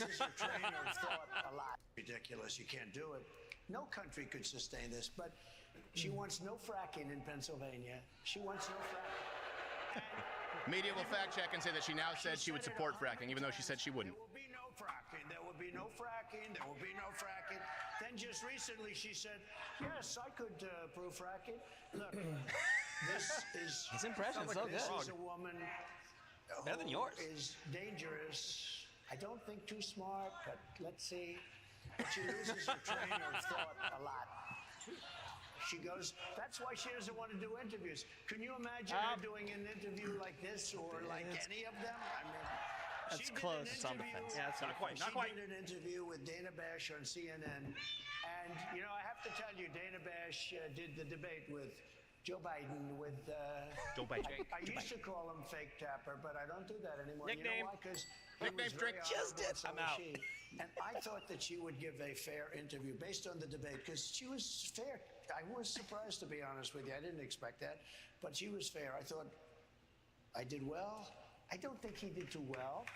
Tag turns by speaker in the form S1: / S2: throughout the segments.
S1: loses her train of thought a lot. Ridiculous. You can't do it. No country could sustain this, but she wants no fracking in Pennsylvania. She wants no fracking.
S2: Media will fact check and say that she now said she would support fracking, even though she said she wouldn't.
S1: There will be no fracking. There will be no fracking. There will be no fracking. Then just recently she said, yes, I could approve fracking. Look, this is...
S3: His impression's so good.
S1: This is a woman
S3: better than yours.
S1: Is dangerous. I don't think too smart, but let's see. But she loses her train of thought a lot. She goes, that's why she doesn't want to do interviews. Can you imagine her doing an interview like this or like any of them? I mean,
S3: that's close to some defense.
S4: Yeah, it's not quite. Not quite.
S1: She did an interview with Dana Bash on CNN. And, you know, I have to tell you, Dana Bash did the debate with Joe Biden with...
S4: Joe Biden.
S1: I used to call him Fake Tapper, but I don't do that anymore.
S3: Nickname.
S1: You know why? Because
S2: Nickname Drake
S3: just did.
S1: So
S3: I'm out.
S1: And I thought that she would give a fair interview based on the debate because she was fair. I was surprised, to be honest with you. I didn't expect that, but she was fair. I thought I did well. I don't think he did too well.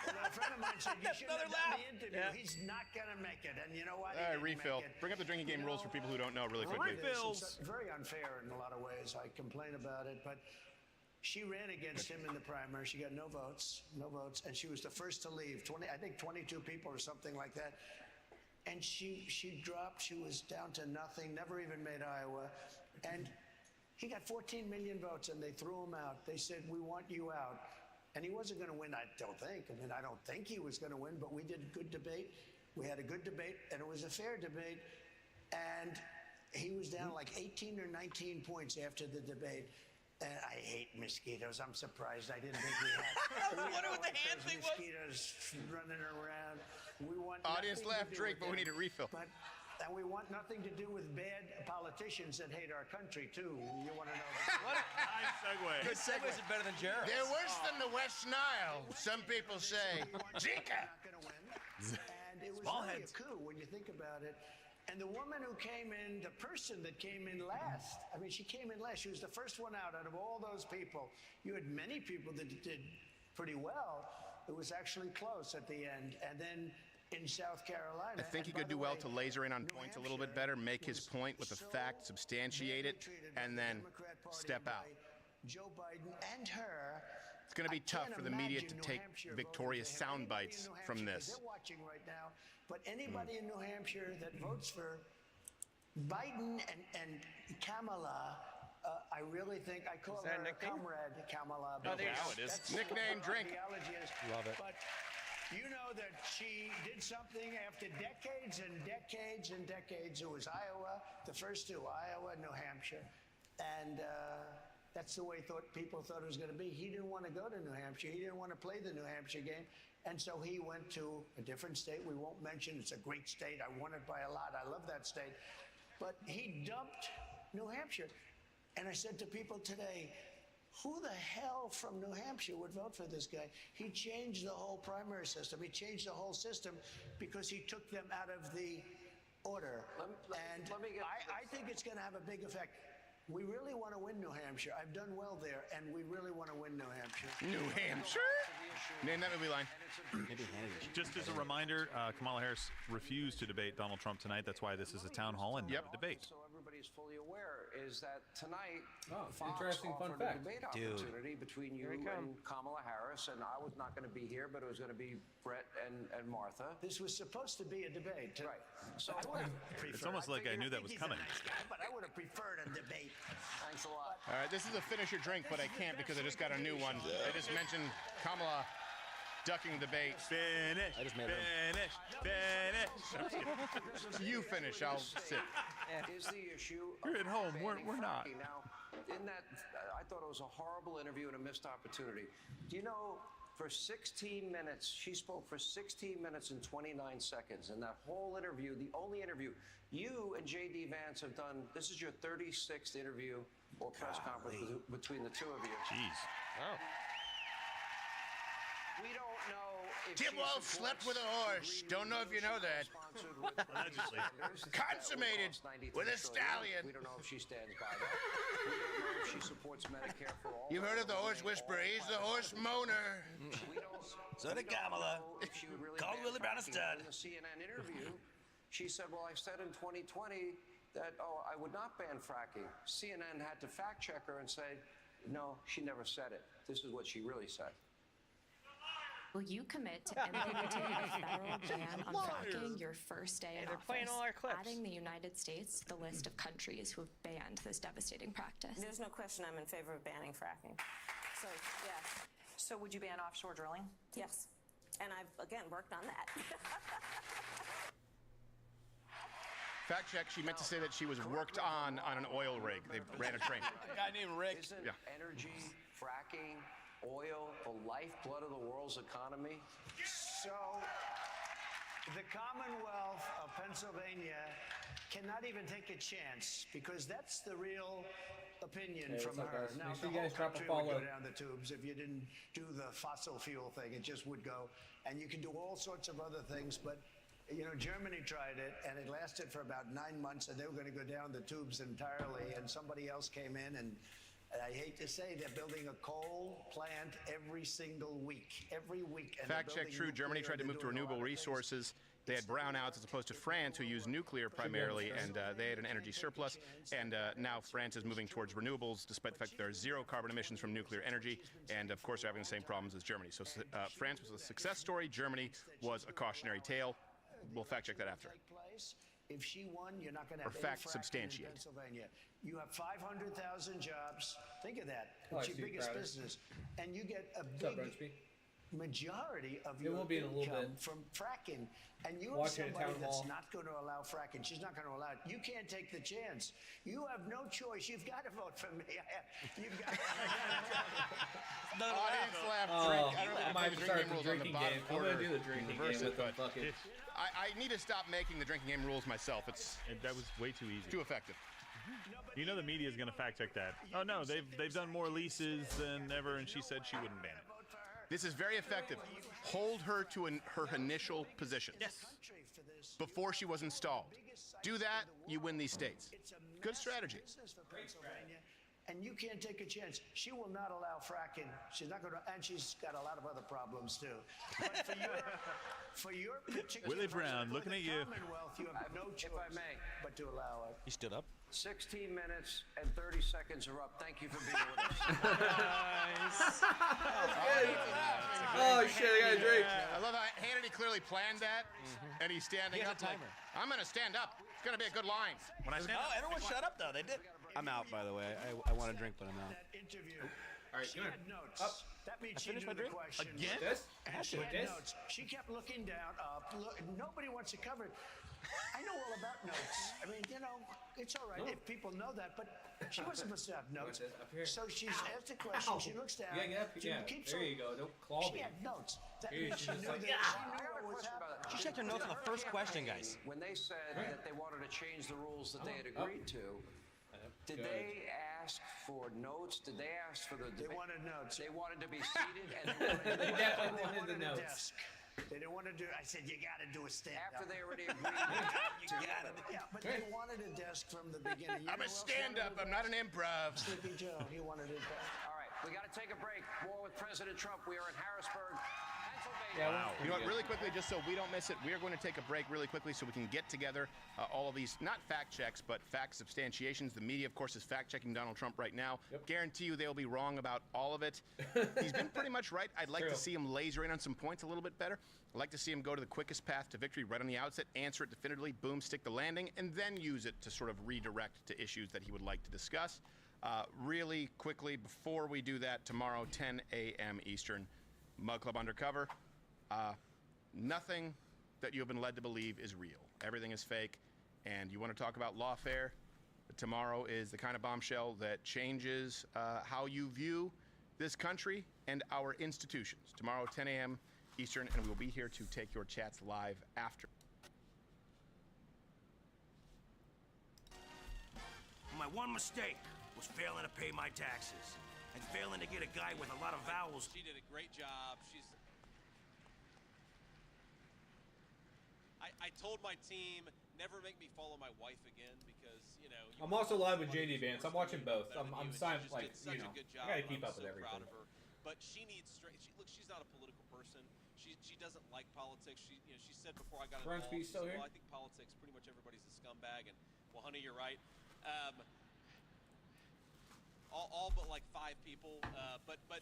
S1: Well, a friend of mine said, you shouldn't have done the interview. Yeah. He's not going to make it. And you know what?
S2: All right, refill. Bring up the drinking game rules for people who don't know really quickly.
S1: It's very unfair in a lot of ways. I complain about it, but she ran against him in the primary. She got no votes, and she was the first to leave. I think 22 people or something like that. And she dropped. She was down to nothing, never even made Iowa. And he got 14 million votes, and they threw him out. They said, we want you out. And he wasn't going to win, I don't think. I mean, I don't think he was going to win, but we did a good debate. We had a good debate, and it was a fair debate. And he was down like 18 or 19 points after the debate. And I hate mosquitoes. I'm surprised I didn't think we had.
S3: What with the hand thing was?
S1: Mosquitoes running around. We want
S2: audience laugh, Drake, but we need a refill.
S1: And we want nothing to do with bad politicians that hate our country, too. You want to know that?
S4: What a nice segue.
S3: Good segues are better than Jared.
S2: They're worse than the West Nile, some people say. Zika!
S1: Not going to win. And it was really a coup when you think about it. And the woman who came in, the person that came in last, I mean, she came in last. She was the first one out of all those people. You had many people that did pretty well. It was actually close at the end. And then in South Carolina.
S2: I think he could do well to laser in on points a little bit better, make his point with a fact, substantiate it, and then step out.
S1: Joe Biden and her.
S2: It's going to be tough for the media to take victorious sound bites from this.
S1: They're watching right now, but anybody in New Hampshire that votes for Biden and Kamala, I really think I call her a comrade Kamala.
S4: Oh, it is.
S2: Nickname Drink.
S1: Love it. But you know that she did something after decades and decades and decades. It was Iowa, the first two, Iowa, New Hampshire. And that's the way people thought it was going to be. He didn't want to go to New Hampshire. He didn't want to play the New Hampshire game. And so he went to a different state. We won't mention. It's a great state. I won it by a lot. I love that state. But he dumped New Hampshire. And I said to people today, who the hell from New Hampshire would vote for this guy? He changed the whole primary system. He changed the whole system because he took them out of the order. I think it's going to have a big effect. We really want to win New Hampshire. I've done well there, and we really want to win New Hampshire.
S2: New Hampshire? Name that movie line.
S4: Just as a reminder, Kamala Harris refused to debate Donald Trump tonight. That's why this is a town hall and not a debate.
S5: So everybody's fully aware is that tonight Fox
S6: interesting fun
S5: offered
S6: fact.
S5: a debate opportunity between you and Kamala Harris, and I was not going to be here, but it was going to be Brett and Martha.
S1: This was supposed to be a debate.
S5: Right.
S1: So I would have preferred.
S4: It's almost like I knew that was coming.
S1: He's a nice guy, but I would have preferred a debate.
S5: Thanks a lot.
S2: All right, this is a finish your drink, but I can't because I just got a new one. I just mentioned Kamala ducking the debate.
S4: Finish.
S6: I just made it.
S4: Finish.
S2: You finish. I'll sit.
S5: Is the issue.
S4: You're at home. We're not.
S5: Now, in that, I thought it was a horrible interview and a missed opportunity. Do you know? For 16 minutes, she spoke for 16 minutes and 29 seconds. And that whole interview, the only interview, you and J.D. Vance have done, this is your 36th interview or press conference between the two of you.
S4: Jeez.
S3: Oh.
S5: We don't know if
S2: Tim Walsh slept with a horse. Don't know if you know that.
S4: Allegedly.
S2: Consummated with a stallion.
S5: We don't know if she stands by that. We don't know if she supports Medicare for all.
S2: You've heard of the horse whisperer. He's the horse moaner.
S5: We don't
S3: So did Kamala.
S5: If she would really
S3: Called
S5: ban
S3: Willie Brown a
S5: fracking.
S3: stud.
S5: In the CNN interview, she said, well, I said in 2020 that, I would not ban fracking. CNN had to fact check her and say, no, she never said it. This is what she really said.
S6: Will you commit to implementing a federal ban on fracking your first day in
S7: they're playing all our
S6: office,
S7: clips.
S6: adding the United States to the list of countries who have banned this devastating practice?
S8: There's no question I'm in favor of banning fracking. So, yes.
S9: So would you ban offshore drilling?
S8: Yes. And I've, again, worked on that.
S2: Fact check, she meant to say that she was worked on an oil rig. They ran a train.
S3: A guy named Rick.
S5: Isn't
S2: Yeah.
S5: energy, fracking, oil, the lifeblood of the world's economy?
S1: So, the Commonwealth of Pennsylvania cannot even take a chance because that's the real opinion from
S10: what's up,
S1: her.
S10: guys?
S1: Now,
S10: Make sure
S1: the
S10: you
S1: whole
S10: guys drop a
S1: country would go
S10: follow.
S1: down the tubes if you didn't do the fossil fuel thing. It just would go. And you can do all sorts of other things, but Germany tried it, and it lasted for about 9 months, and they were going to go down the tubes entirely, and somebody else came in, and I hate to say, they're building a coal plant every single week. Every week. And
S2: Fact check true. Germany tried to move to renewable resources. They had brownouts as opposed to France, who used nuclear primarily, and they had an energy surplus. And now France is moving towards renewables, despite the fact that there are zero carbon emissions from nuclear energy. And of course, they're having the same problems as Germany. So France was a success story. Germany was a cautionary tale. We'll fact check that after.
S1: If she won, you're not going to
S2: Or
S1: have
S2: fact
S1: any fracking
S2: substantiate.
S1: in Pennsylvania. You have 500,000 jobs. Think of that.
S10: Oh, I
S1: It's your
S10: see,
S1: biggest
S10: Crowder.
S1: business. And you get a
S10: What's up,
S1: big
S10: Brunsby?
S1: majority of
S10: It
S1: your
S10: won't be in a little
S1: income
S10: bit.
S1: from fracking. And you have
S10: Watch it at
S1: somebody
S10: town
S1: that's
S10: hall.
S1: not going to allow fracking. She's not going to allow it. You can't take the chance. You have no choice. You've got to vote for me. You've got
S2: Audience laugh,
S10: Oh,
S2: drink. I don't know
S10: I
S2: if
S10: might
S2: the
S10: start
S2: drinking
S10: the
S2: rules on the
S10: drinking
S2: bottom
S10: game. I'm
S2: quarter
S10: gonna do the drinking
S2: reverse
S10: game
S2: it,
S10: with the
S2: but
S10: fucking.
S2: I need to stop making the drinking game rules myself. It's
S4: That was way too easy.
S2: too effective.
S4: You know the media is going to fact check that. Oh no, they've done more leases than ever, and she said she wouldn't ban it.
S2: This is very effective. Hold her to her initial position.
S4: Yes.
S2: Before she was installed. Do that, you win these states. Good strategy.
S1: And you can't take a chance. She will not allow fracking. She's not going to, and she's got a lot of other problems too. But for your particular
S4: Willie Brown,
S1: for
S4: looking
S1: the
S4: at you.
S1: Commonwealth, you have no choice
S5: If I may.
S1: but to allow it.
S3: He stood up.
S5: 16 minutes and 30 seconds are up. Thank you for being with us.
S10: Oh shit! I got a drink.
S2: I love how Hannity clearly planned that, and he's standing
S3: He has
S2: up
S3: a
S2: like,
S3: timer.
S2: I'm going to stand up. It's going to be a good line.
S4: When I stand
S3: Oh,
S4: up,
S3: everyone shut up though. They did.
S7: I'm out, by the way. I want to drink, but I'm out.
S1: That interview.
S10: All right,
S1: She
S10: come
S1: had
S10: here.
S1: notes.
S10: Up.
S1: That means she
S3: finished
S1: knew
S3: my
S1: the
S3: drink?
S1: questions.
S4: Again?
S10: This?
S1: And she
S10: With
S1: had
S10: this?
S1: notes. She kept looking down, up. Look, nobody wants to cover it. I know all about notes. I mean, it's all right if people know that, but she wasn't supposed to have notes.
S10: this? Up here.
S1: So she's asked a question.
S10: Ow.
S1: She looks down.
S10: Yeah, get up.
S1: She
S10: Yeah,
S1: keeps
S10: there
S1: on-
S10: you go. Don't claw
S1: She
S10: me.
S1: had notes. That
S10: Here,
S1: means
S10: she's
S1: she
S10: just
S1: knew
S10: like,
S1: that. She knew
S5: I got
S1: what
S5: a
S1: was
S5: question about
S1: happening.
S5: that.
S3: She checked her notes on the first question, guys.
S5: When they said that they wanted to change the rules that they had agreed to, did
S10: Good.
S5: they ask for notes? Did they ask for the
S1: They wanted notes.
S5: They wanted to be seated and they
S10: They
S5: wanted
S10: definitely
S1: They
S10: wanted the
S1: wanted a
S10: notes.
S1: desk. They didn't want to do. I said you got to do a stand.
S5: after they already agreed.
S1: Yeah, but they wanted a desk from the beginning. You
S2: I'm
S1: know
S2: a
S1: who else
S2: stand-up.
S1: wanted
S2: I'm not an improv.
S1: Sleepy Joe. He wanted it.
S5: All right, we got to take a break. More with President Trump. We are in Harrisburg, Pennsylvania.
S10: Yeah,
S4: Wow.
S2: You know what, really quickly, just so we don't miss it, we are going to take a break really quickly so we can get together all of these, not fact checks, but fact substantiations. The media, of course, is fact checking Donald Trump right now.
S10: Yep.
S2: Guarantee you they'll be wrong about all of it. He's been pretty much right. I'd like to
S10: True.
S2: see him laser in on some points a little bit better. I'd like to see him go to the quickest path to victory right on the outset, answer it definitively, boom, stick the landing, and then use it to sort of redirect to issues that he would like to discuss. Really quickly, before we do that, tomorrow, 10 a.m. Eastern, Mug Club Undercover. Nothing that you have been led to believe is real. Everything is fake. And you want to talk about lawfare? Tomorrow is the kind of bombshell that changes how you view this country and our institutions. Tomorrow, 10 a.m. Eastern, and we'll be here to take your chats live after.
S11: My one mistake was failing to pay my taxes and failing to get a guy with a lot of vowels.
S12: She did a great job. I told my team never make me follow my wife again because
S10: I'm also live with JD Vance. I'm watching both. I'm signed, like,
S12: Such
S10: you know,
S12: a good job.
S10: I gotta keep
S12: I'm
S10: up with
S12: so
S10: everything.
S12: proud of her. but she needs strength. Look, she's not a political person. She doesn't like politics. She said before I got involved, she said, well, I think politics, pretty much everybody's a scumbag. And well, honey, you're right. All but like 5 people. But I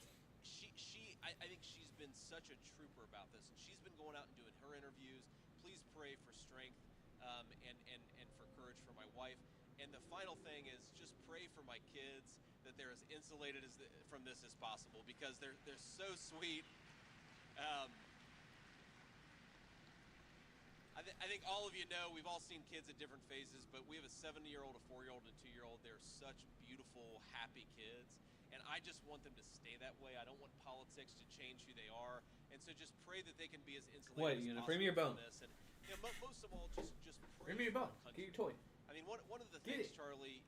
S12: think she's been such a trooper about this, and she's been going out and doing her interviews. Please pray for strength and for courage for my wife. And the final thing is just pray for my kids that they're as insulated from this as possible, because they're so sweet. I think all of you know, we've all seen kids at different phases, but we have a 7-year-old, a 4-year-old, and a 2-year-old. They're such beautiful, happy kids, and I just want them to stay that way. I don't want politics to change who they are, and so just pray that they can be as insulated as possible
S7: bring me your bone.
S12: from this. And most of all, just pray.
S7: Bring me your bone. Get your toy.
S12: I mean, one of the things, Charlie,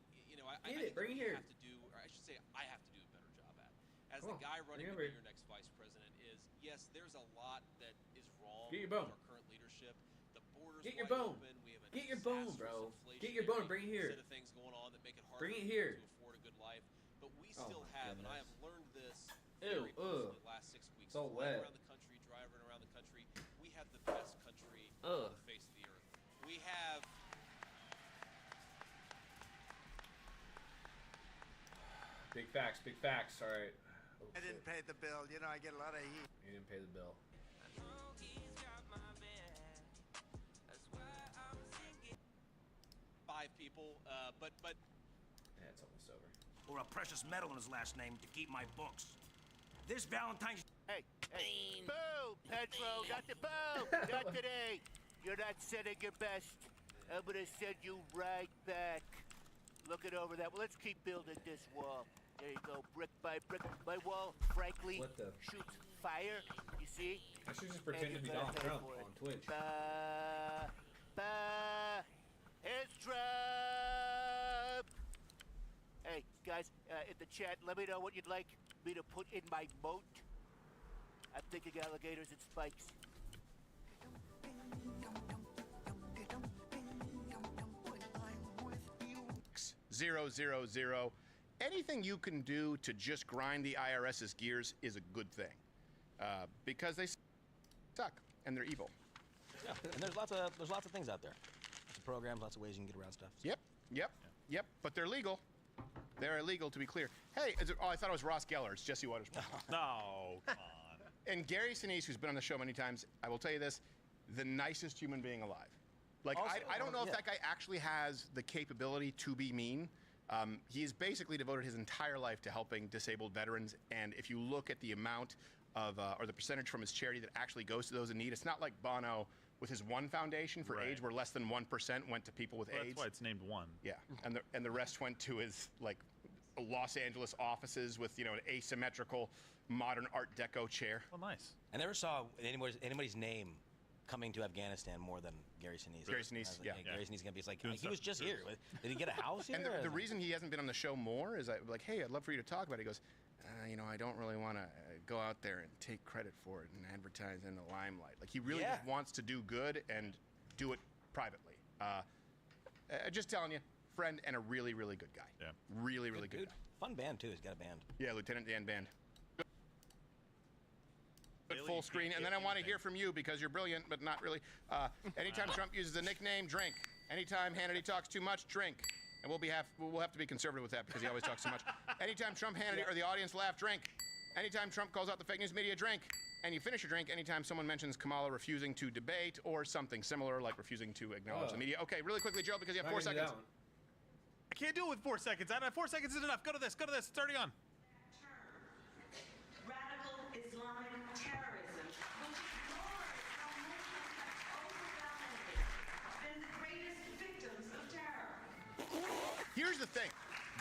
S12: I think
S7: bring it here.
S12: have to do, or I should say, I have to do a better job at, as the guy running to be your next vice president, is yes, there's a lot that is wrong with our current leadership. The borders
S7: Get your
S12: wide
S7: bone.
S12: open. We have a
S7: Get your bone, bro. Get your bone. Bring it here.
S12: Set of things going on that make it hard
S7: Bring
S12: for
S7: it
S12: people
S7: here.
S12: to afford a good life. But we
S7: Oh
S12: still
S7: my
S12: have, and I
S7: goodness.
S12: have learned this
S7: Ew,
S12: very closely the last 6 weeks.
S7: It's all
S12: flying
S7: wet.
S12: around the country, driving around the country. We have the best country
S7: Ugh.
S12: on the face of the earth. We have.
S7: Big facts. Big facts. All right. Oh,
S1: I didn't pay the bill. You know, I get a lot of heat.
S7: You didn't pay the bill.
S12: 5 people, but
S7: Yeah, it's almost over.
S11: Or a precious metal in his last name to keep my books. This Valentine's.
S1: Hey, boo, Pedro, not the boo, not today. You're not sending your best. I'm gonna send you right back. Looking over that. Well, let's keep building this wall. There you go, brick by brick. My wall, frankly,
S7: What the?
S1: shoots fire. You see?
S7: I should just pretend to be Donald Trump on Twitch.
S1: It's Trump. Hey guys, in the chat, let me know what you'd like me to put in my moat. I'm thinking alligators and spikes.
S2: 000. Anything you can do to just grind the IRS's gears is a good thing, because they suck and they're evil.
S3: Yeah, and there's lots of things out there. Lots of programs, lots of ways you can get around stuff.
S2: Yep. But they're legal. They're illegal, to be clear. Hey, I thought it was Ross Geller. It's Jesse Waters.
S4: No, come on.
S2: And Gary Sinise, who's been on the show many times, I will tell you this: the nicest human being alive. Like,
S3: Also,
S2: I don't know if that guy actually has the capability to be mean. He's basically devoted his entire life to helping disabled veterans, and if you look at the amount of, or the percentage from his charity that actually goes to those in need, it's not like Bono with his one foundation for AIDS, where less than 1% went to people with AIDS.
S4: That's why it's named one.
S2: Yeah, and the rest went to his like Los Angeles offices with an asymmetrical modern Art Deco chair.
S4: Well, nice.
S3: I never saw anybody's name coming to Afghanistan more than Gary Sinise.
S2: Gary Sinise, yeah.
S3: Gary Sinise gonna be like,
S4: Doing
S3: he was
S4: stuff
S3: just
S4: for
S3: here. Did he get a house here?
S2: And the reason he hasn't been on the show more is like, hey, I'd love for you to talk about it. He goes, I don't really want to go out there and take credit for it and advertise in the limelight. Like, he really just wants to do good and do it privately. Just telling you, friend and a really, really good guy.
S4: Yeah.
S2: Really, really good
S3: dude.
S2: guy.
S3: Fun band too. He's got a band.
S2: Yeah, Lieutenant Dan Band. Full screen, and then I want to hear from you because you're brilliant, but not really. Anytime Trump uses a nickname, drink. Anytime Hannity talks too much, drink. And we'll have to be conservative with that because he always talks too much. Anytime Trump, Hannity, or the audience laugh, drink. Anytime Trump calls out the fake news media, drink. And you finish your drink anytime someone mentions Kamala refusing to debate or something similar, like refusing to acknowledge the media. Okay, really quickly, Joe, because you have 4 seconds.
S4: I can't do it with 4 seconds. 4 seconds isn't enough. Go to this. It's already on.
S10: Radical Islamic terrorism, which ignores how Muslims have overwhelmingly been the greatest victims of terror.
S2: Here's the thing.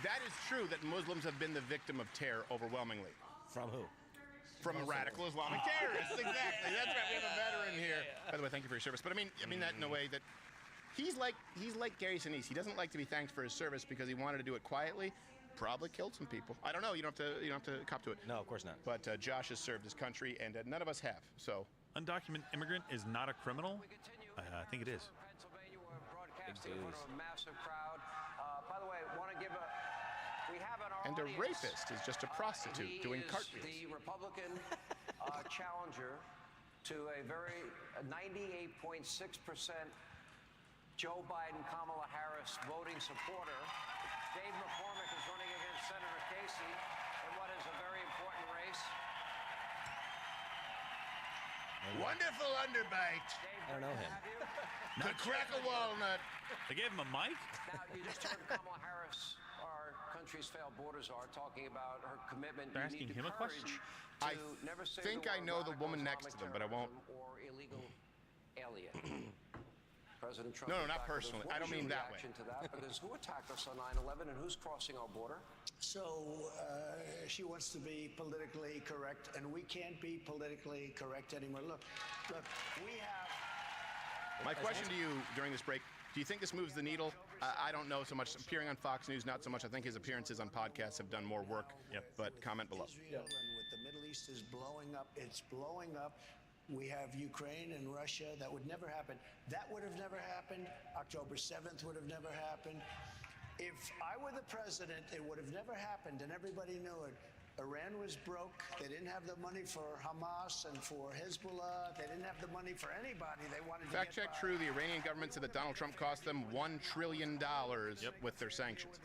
S2: That is true that Muslims have been the victim of terror overwhelmingly.
S3: From who?
S2: From radical Islamic terrorists. Exactly. That's right. We have a veteran here. By the way, thank you for your service. But I mean that in a way that he's like Gary Sinise. He doesn't like to be thanked for his service because he wanted to do it quietly. Probably killed some people. I don't know. You don't have to cop to it.
S3: No, of course not.
S2: But Josh has served his country, and none of us have. So,
S4: undocumented immigrant is not a criminal. I think it is.
S5: Pennsylvania, we're broadcasting in front of a massive crowd. By the way, want to give a We have in our
S2: And a
S5: audience,
S2: rapist is just a prostitute
S5: he
S2: doing
S5: is
S2: cartwheels.
S5: the Republican challenger to a very 98.6% Joe Biden, Kamala Harris voting supporter. Dave McCormick is running against Senator Casey in what is a very important race.
S2: Wonderful underbite.
S3: I don't know him.
S2: Could crack a walnut.
S4: They gave him a mic?
S5: Now, you just heard Kamala Harris, our country's failed border czar, talking about her commitment.
S4: They're
S5: You need
S4: asking him a
S5: courage
S4: question?
S5: to
S2: I
S5: never say
S2: think
S5: the
S2: I
S5: word
S2: know the
S5: radical
S2: woman next to them, but I won't.
S5: terrorism Or illegal alien. President Trump.
S2: No,
S5: is
S2: not
S5: back with us.
S2: personally.
S5: What
S2: I don't
S5: is your
S2: mean that way.
S5: reaction to that? Because who attacked us on 9/11 and who's crossing our border?
S1: So she wants to be politically correct, and we can't be politically correct anymore. Look, we have.
S2: My question to you during this break, do you think this moves the needle? I don't know so much. Appearing on Fox News, not so much. I think his appearances on podcasts have done more work.
S4: Yep.
S2: But comment below.
S1: Israel and with the Middle East is blowing up. It's blowing up. We have Ukraine and Russia. That would never happen. That would have never happened. October 7th would have never happened. If I were the president, it would have never happened, and everybody knew it. Iran was broke. They didn't have the money for Hamas and for Hezbollah. They didn't have the money for anybody. They wanted to
S2: Fact
S1: get
S2: check
S1: by.
S2: true. The Iranian government said that Donald Trump cost them $1 trillion with their sanctions.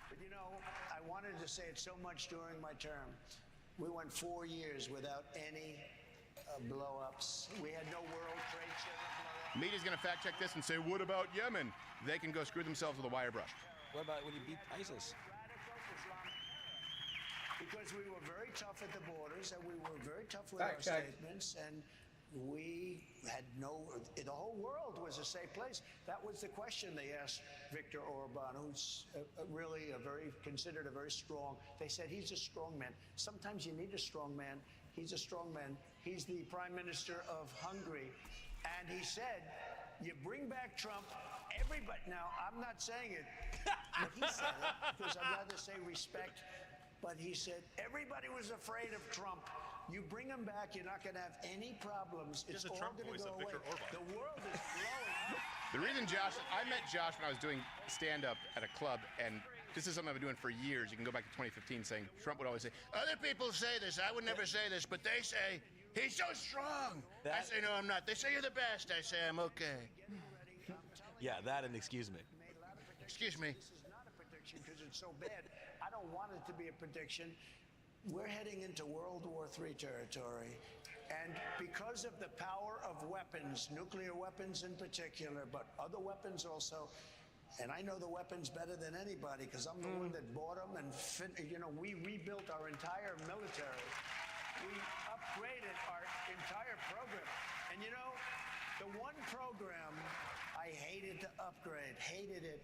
S1: But you know, I wanted to say it so much during my term. We went 4 years without any blow-ups. We had no World Trade Center blow-up.
S2: Media's going to fact check this and say, what about Yemen? They can go screw themselves with a wire brush.
S3: What about when you beat ISIS?
S1: Because we were very tough at the borders, and we were very tough with
S7: Fact
S1: our
S7: check.
S1: statements, and we had the whole world was a safe place. That was the question they asked Viktor Orban, who's really considered a very strong. They said he's a strong man. Sometimes you need a strong man. He's a strong man. He's the prime minister of Hungary, and he said, "You bring back Trump." Everybody. Now, I'm not saying it, but he said it because I'd rather say respect. But he said, everybody was afraid of Trump. You bring him back, you're not going to have any problems. It's
S4: the
S1: all
S4: Trump
S1: going to
S4: voice
S1: go
S4: of
S1: away.
S4: Viktor Orban.
S1: The world is blowing up.
S2: The reason I met Josh when I was doing stand-up at a club, and this is something I've been doing for years. You can go back to 2015 saying, Trump would always say, other people say this, I would never say this, but they say, he's so strong. I say, no, I'm not. They say you're the best. I say, I'm okay.
S3: Yeah, that and excuse me.
S2: Excuse me.
S1: This is not a prediction because it's so bad. I don't want it to be a prediction. We're heading into World War III territory. And because of the power of weapons, nuclear weapons in particular, but other weapons also, and I know the weapons better than anybody because I'm the one that bought them and, we rebuilt our entire military. We upgraded our entire program. And the one program I hated to upgrade, hated it,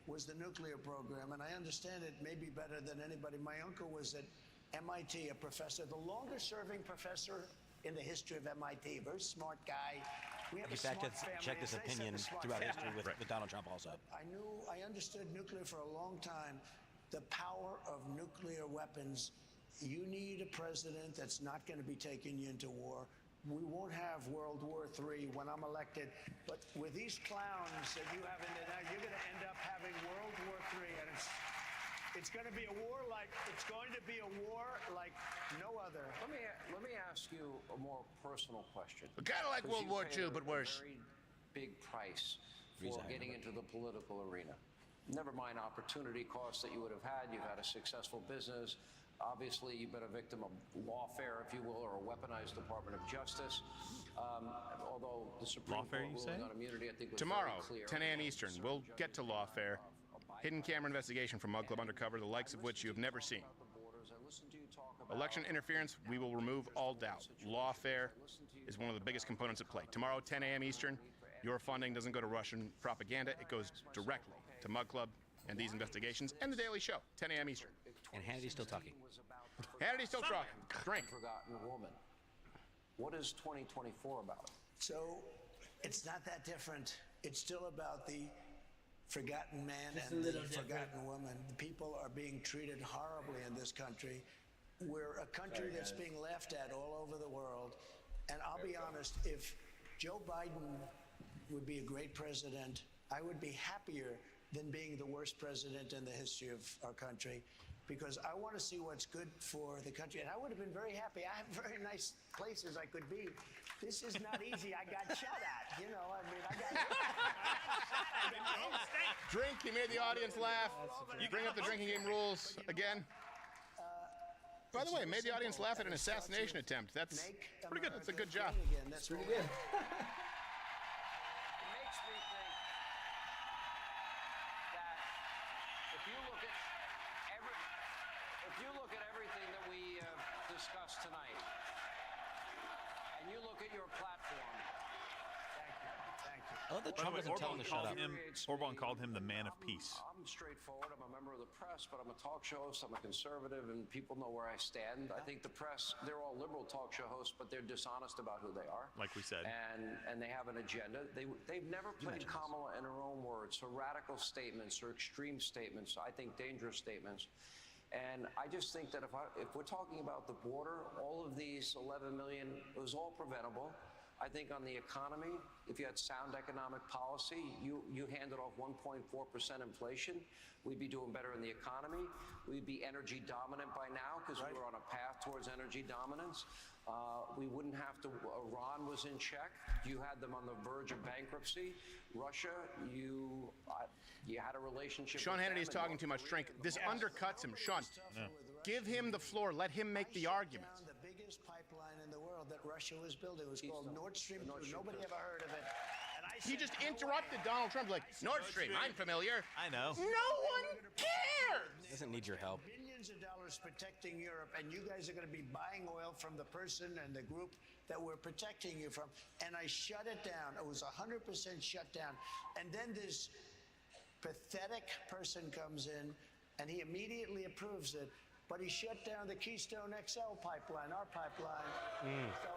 S1: was the nuclear program. And I understand it maybe better than anybody. My uncle was at MIT, a professor, the longest serving professor in the history of MIT, very smart guy. We have
S3: You
S1: a
S3: fact
S1: smart family.
S3: check this
S1: As they said,
S3: opinion
S1: a smart
S3: throughout
S1: family.
S3: history with Donald Trump also.
S1: I understood nuclear for a long time. The power of nuclear weapons. You need a president that's not going to be taking you into war. We won't have World War III when I'm elected, but with these clowns that you have in there now, you're going to end up having World War III, and it's going to be a war like no other.
S5: Let me ask you a more personal question.
S2: Kind of like World War II, but worse.
S5: Very big price for getting into the political arena. Never mind opportunity costs that you would have had. You've had a successful business. Obviously, you've been a victim of lawfare, if you will, or a weaponized Department of Justice. Although the Supreme
S4: Lawfare,
S5: Court
S4: you
S5: ruling
S4: say?
S5: on immunity, I think, was
S2: Tomorrow,
S5: very clear.
S2: 10 a.m. Eastern, we'll get to lawfare. Hidden camera investigation from Mug Club Undercover, the likes of which you have never seen. Election interference, we will remove all doubt. Lawfare is one of the biggest components at play. Tomorrow, 10 a.m. Eastern, your funding doesn't go to Russian propaganda. It goes directly to Mug Club and these investigations and The Daily Show, 10 a.m. Eastern.
S3: And Hannity's still talking.
S2: Hannity's still talking. Drink.
S5: Forgotten woman. What is 2024 about?
S1: So it's not that different. It's still about the forgotten man
S7: Just a
S1: and the
S7: little different.
S1: forgotten woman. The people are being treated horribly in this country. We're a country that's being laughed at all over the world. And I'll be honest, if Joe Biden would be a great president, I would be happier than being the worst president in the history of our country. because I want to see what's good for the country. And I would have been very happy. I have very nice places I could be. This is not easy. I got shot at. You know, I mean, I got
S2: Drink, you made the audience laugh. You bring up the drinking game rules again. By the way, made the audience laugh at an assassination attempt. That's pretty good. That's a good job.
S1: That's pretty good.
S5: It makes me think that if you look at everything that we discussed tonight, and you look at your platform.
S3: I love that
S4: By the
S3: Trump
S4: way,
S3: doesn't tell him to shut up.
S4: Orban called him the man of peace.
S5: I'm straightforward. I'm a member of the press, but I'm a talk show host. I'm a conservative, and people know where I stand. I think the press, they're all liberal talk show hosts, but they're dishonest about who they are.
S4: Like we said.
S5: And they have an agenda. They've never played Kamala in her own words. So radical statements or extreme statements, I think dangerous statements. And I just think that if we're talking about the border, all of these 11 million, it was all preventable. I think on the economy, if you had sound economic policy, you handed off 1.4% inflation, we'd be doing better in the economy. We'd be energy dominant by now because we were on a path towards energy dominance. We wouldn't have to, Iran was in check. You had them on the verge of bankruptcy. Russia, you had a relationship
S2: Sean
S5: with them
S2: Hannity's
S5: and
S2: talking too much. Drink. This undercuts him. Sean, give him the floor. Let him make the arguments.
S1: The biggest pipeline in the world that Russia was building was called Nord Stream 2. Nobody ever heard of it. And I
S2: He
S1: said,
S2: just interrupted Donald Trump like, Nord Stream, I'm familiar.
S4: I know.
S2: No one cares.
S3: Doesn't need your help.
S1: Billions of dollars protecting Europe, and you guys are going to be buying oil from the person and the group that we're protecting you from. And I shut it down. It was 100% shut down. And then this pathetic person comes in, and he immediately approves it. But he shut down the Keystone XL pipeline, our pipeline. So,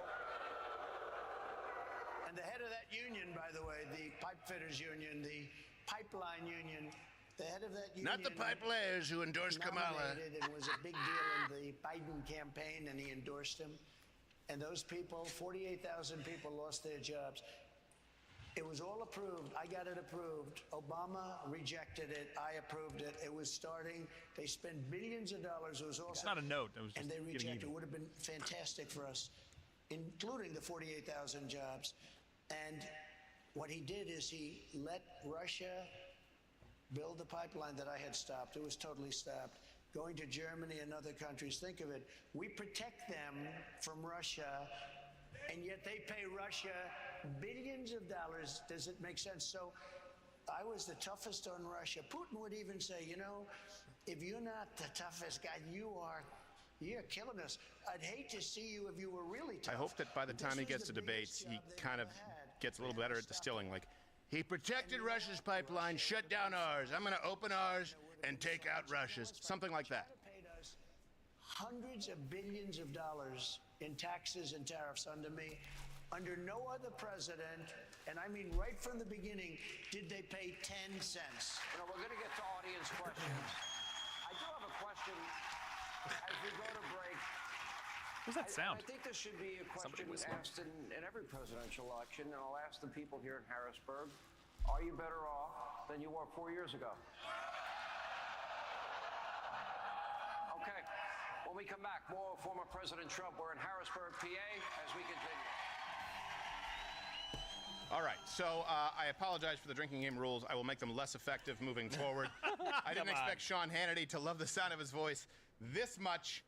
S1: and the head of that union, by the way, the pipe fitters union, the pipeline union, the head of that union.
S2: Not the pipe layers who endorsed Kamala.
S1: It was a big deal in the Biden campaign, and he endorsed him. And those people, 48,000 people lost their jobs. It was all approved. I got it approved. Obama rejected it. I approved it. It was starting. They spent billions of dollars. It was all.
S4: It's not a note. It was just
S1: and they
S4: getting
S1: rejected it.
S4: even.
S1: It would have been fantastic for us, including the 48,000 jobs. And what he did is he let Russia build the pipeline that I had stopped. It was totally stopped. Going to Germany and other countries. Think of it. We protect them from Russia, and yet they pay Russia billions of dollars. Does it make sense? So I was the toughest on Russia. Putin would even say, you know, if you're not the toughest guy, you're killing us. I'd hate to see you if you were really tough.
S2: I hope that by the time he gets to debates, he kind of gets a little better at distilling. Like, he protected Russia's pipeline, shut down ours. I'm going to open ours and take out Russia's. Something like that.
S1: Paid us hundreds of billions of dollars in taxes and tariffs under me. Under no other president, and I mean right from the beginning, did they pay 10 cents.
S5: You know, we're going to get to audience questions. I do have a question as we go to break.
S4: What's that sound?
S5: I think this should be a question asked in every presidential election, and I'll ask the people here in Harrisburg, are you better off than you were 4 years ago? Okay, when we come back, more former President Trump. We're in Harrisburg, PA, as we continue.
S2: All right, so I apologize for the drinking game rules. I will make them less effective moving forward. I didn't expect Sean Hannity to love the sound of his voice this much.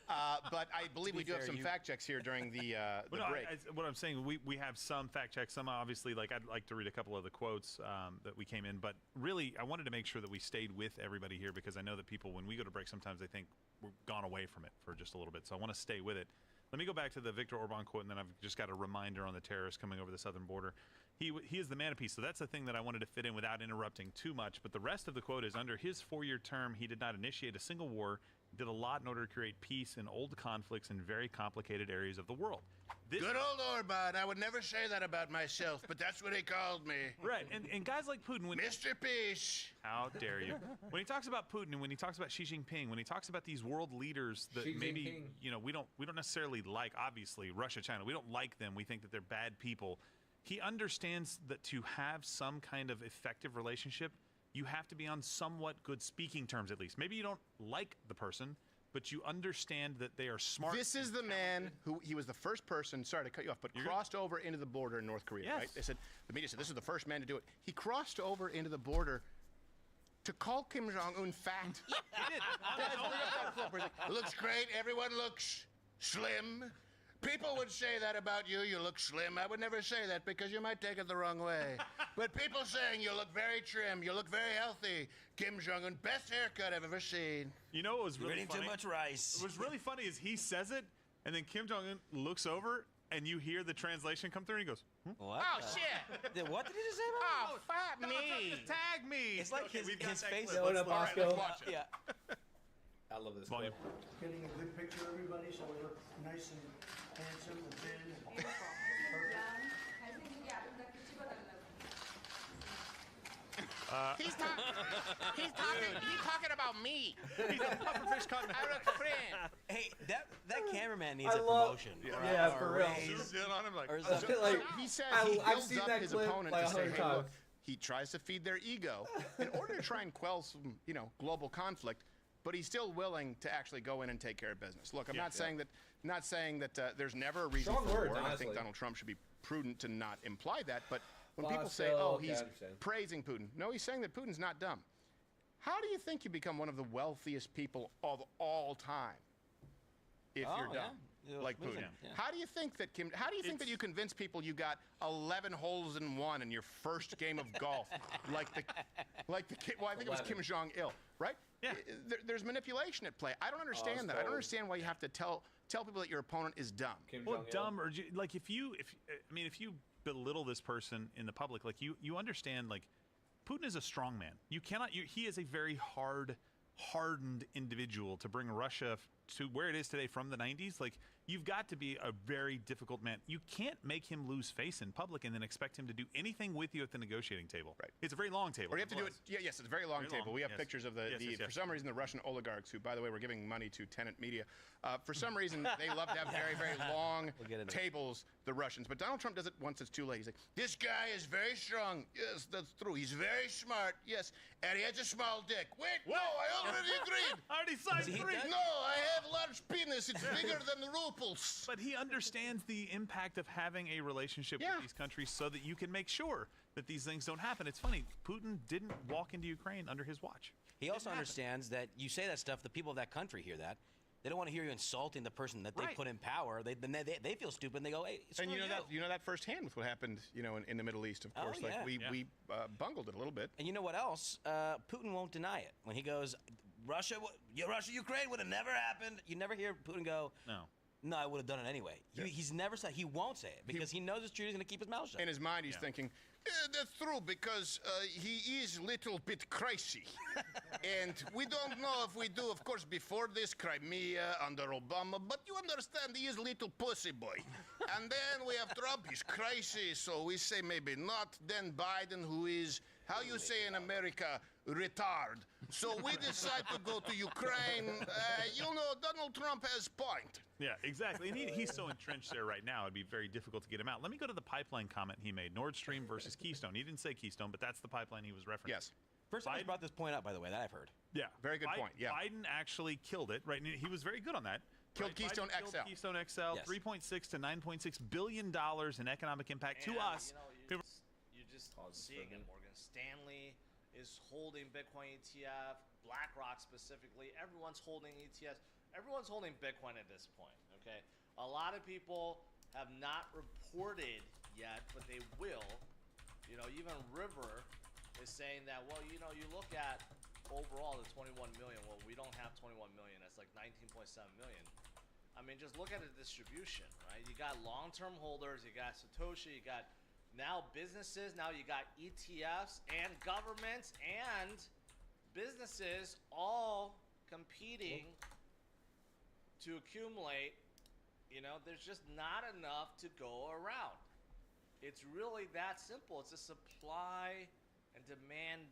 S2: But I believe we do have some fact checks here during the break.
S4: What I'm saying, we have some fact checks. Some obviously, like I'd like to read a couple of the quotes that we came in. But really, I wanted to make sure that we stayed with everybody here because I know that people, when we go to break, sometimes they think we've gone away from it for just a little bit. So I want to stay with it. Let me go back to the Viktor Orban quote, and then I've just got a reminder on the terrorists coming over the southern border. He is the man of peace, so that's the thing that I wanted to fit in without interrupting too much. But the rest of the quote is, under his 4-year term, he did not initiate a single war, did a lot in order to create peace in old conflicts in very complicated areas of the world.
S2: Good old Orban. I would never say that about myself, but that's what he called me.
S4: Right, and guys like Putin,
S2: Mr. Peace.
S4: How dare you? When he talks about Putin and when he talks about Xi Jinping, when he talks about these world leaders that maybe we don't necessarily like, obviously Russia, China, we don't like them. We think that they're bad people. He understands that to have some kind of effective relationship, you have to be on somewhat good speaking terms at least. Maybe you don't like the person, but you understand that they are smart.
S2: This is the man who, he was the first person, sorry to cut you off, but crossed over into the border in North Korea, right? They said, the media said, this is the first man to do it. He crossed over into the border to call Kim Jong-un fat. Looks great, everyone looks slim. People would say that about you, you look slim. I would never say that because you might take it the wrong way. But people saying you look very trim, you look very healthy. Kim Jong-un, best haircut I've ever seen.
S4: You know what was really
S3: eating
S4: funny?
S3: too much rice.
S4: What was really funny is he says it, and then Kim Jong-un looks over, and you hear the translation come through, and he goes,
S3: What?
S2: Oh, shit.
S3: What did he just say about
S2: Oh, fuck me.
S4: tag me.
S3: It's like his face.
S13: Yo, what up, Bosco?
S2: Watch it.
S3: Yeah.
S13: I love this
S4: Volume.
S13: clip.
S1: Getting a good picture of everybody so we look nice and handsome and thin. And
S2: He's talking about me.
S4: He's a pufferfish cutting.
S2: I look thin.
S3: Hey, that cameraman needs
S13: I
S3: a
S13: love-
S3: promotion.
S13: Yeah,
S3: or
S13: for
S3: a
S13: real.
S3: raise,
S4: Sit on him like,
S3: or something.
S13: Like,
S2: He said
S13: I've
S2: he
S13: seen
S2: builds up
S13: that
S2: his
S13: clip
S2: opponent
S13: like
S2: to say,
S13: 100
S2: hey,
S13: times.
S2: look, he tries to feed their ego in order to try and quell some, global conflict, but he's still willing to actually go in and take care of business. Look, I'm not saying that there's never a reason
S13: Strong
S2: for
S13: words,
S2: war. I
S13: honestly.
S2: think Donald Trump should be prudent to not imply that, but when people
S13: Bosco,
S2: say, oh,
S13: okay,
S2: he's
S13: I understand.
S2: praising Putin, no, he's saying that Putin's not dumb. How do you think you become one of the wealthiest people of all time if
S3: Oh,
S2: you're dumb?
S3: yeah.
S2: Like
S3: Losing,
S2: Putin.
S3: yeah.
S2: How do you think that that you convince people you got 11 holes in one in your first game of golf, like the well, I think it was Kim Jong Il, right?
S4: Yeah.
S2: There's manipulation at play. I don't understand that. I don't understand why you have to tell people that your opponent is dumb.
S4: Well, dumb or like if you belittle this person in the public, like you understand, like Putin is a strong man. You cannot. He is a very hardened individual to bring Russia to where it is today from the 90s. Like, you've got to be a very difficult man. You can't make him lose face in public and then expect him to do anything with you at the negotiating table.
S2: Right.
S4: It's a very long table.
S2: Or you have to do it. Yeah, yes, it's a very long
S4: Very
S2: table.
S4: long,
S2: We have
S4: yes.
S2: pictures of the
S4: Yes.
S2: for some reason, the Russian oligarchs, who, by the way, were giving money to tenant media. For some reason, they love to have very, very long
S3: get into it.
S2: tables, the Russians. But Donald Trump does it once it's too late. He's like, this guy is very strong. Yes, that's true. He's very smart. Yes. And he has a small dick. Wait, no, I already agreed.
S4: I already signed
S3: he
S4: three.
S3: done?
S2: No, I have large penis. It's bigger than rubles.
S4: But he understands the impact of having a relationship
S2: Yeah.
S4: with these countries so that you can make sure that these things don't happen. It's funny, Putin didn't walk into Ukraine under his watch.
S3: He also understands that you say that stuff, the people of that country hear that. They don't want to hear you insulting the person that they
S4: Right.
S3: put in power. They feel stupid and they go, hey, screw
S2: And you know that firsthand with what happened, in the Middle East, of
S3: Oh,
S2: course.
S3: yeah.
S2: Like we bungled it a little bit.
S3: And you know what else? Putin won't deny it. When he goes, Russia, Ukraine would have never happened. You never hear Putin go, no, I would have done it anyway. He's never said, he won't say it because he knows it's true. He's going to keep his mouth shut.
S2: In his mind, he's thinking, that's true, because he is a little bit crazy. And we don't know if we do, of course, before this, Crimea under Obama, but you understand, he is a little pussy boy. And then we have Trump, he's crazy, so we say maybe not. Then Biden, who is, how you say in America, retard. So we decide to go to Ukraine. Donald Trump has point.
S4: Yeah, exactly. And he's so entrenched there right now, it'd be very difficult to get him out. Let me go to the pipeline comment he made, Nord Stream versus Keystone. He didn't say Keystone, but that's the pipeline he was referencing.
S2: Yes.
S3: First time he's brought this point up, by the way, that I've heard.
S4: Yeah.
S2: Very good point, yeah.
S4: Biden actually killed it, right? And he was very good on that.
S2: Killed Keystone
S4: Biden
S2: XL.
S4: Killed Keystone XL,
S3: Yes.
S4: $3.6 to $9.6 billion in economic impact to us.
S14: You're just seeing it. Morgan Stanley is holding Bitcoin ETF, BlackRock specifically. Everyone's holding ETFs. Everyone's holding Bitcoin at this point, okay? A lot of people have not reported yet, but they will. Even River is saying that, well, you look at overall the 21 million. Well, we don't have 21 million. That's like 19.7 million. I mean, just look at the distribution, right? You got long-term holders, you got Satoshi, you got now businesses, now you got ETFs and governments and businesses all competing to accumulate. There's just not enough to go around. It's really that simple. It's a supply and demand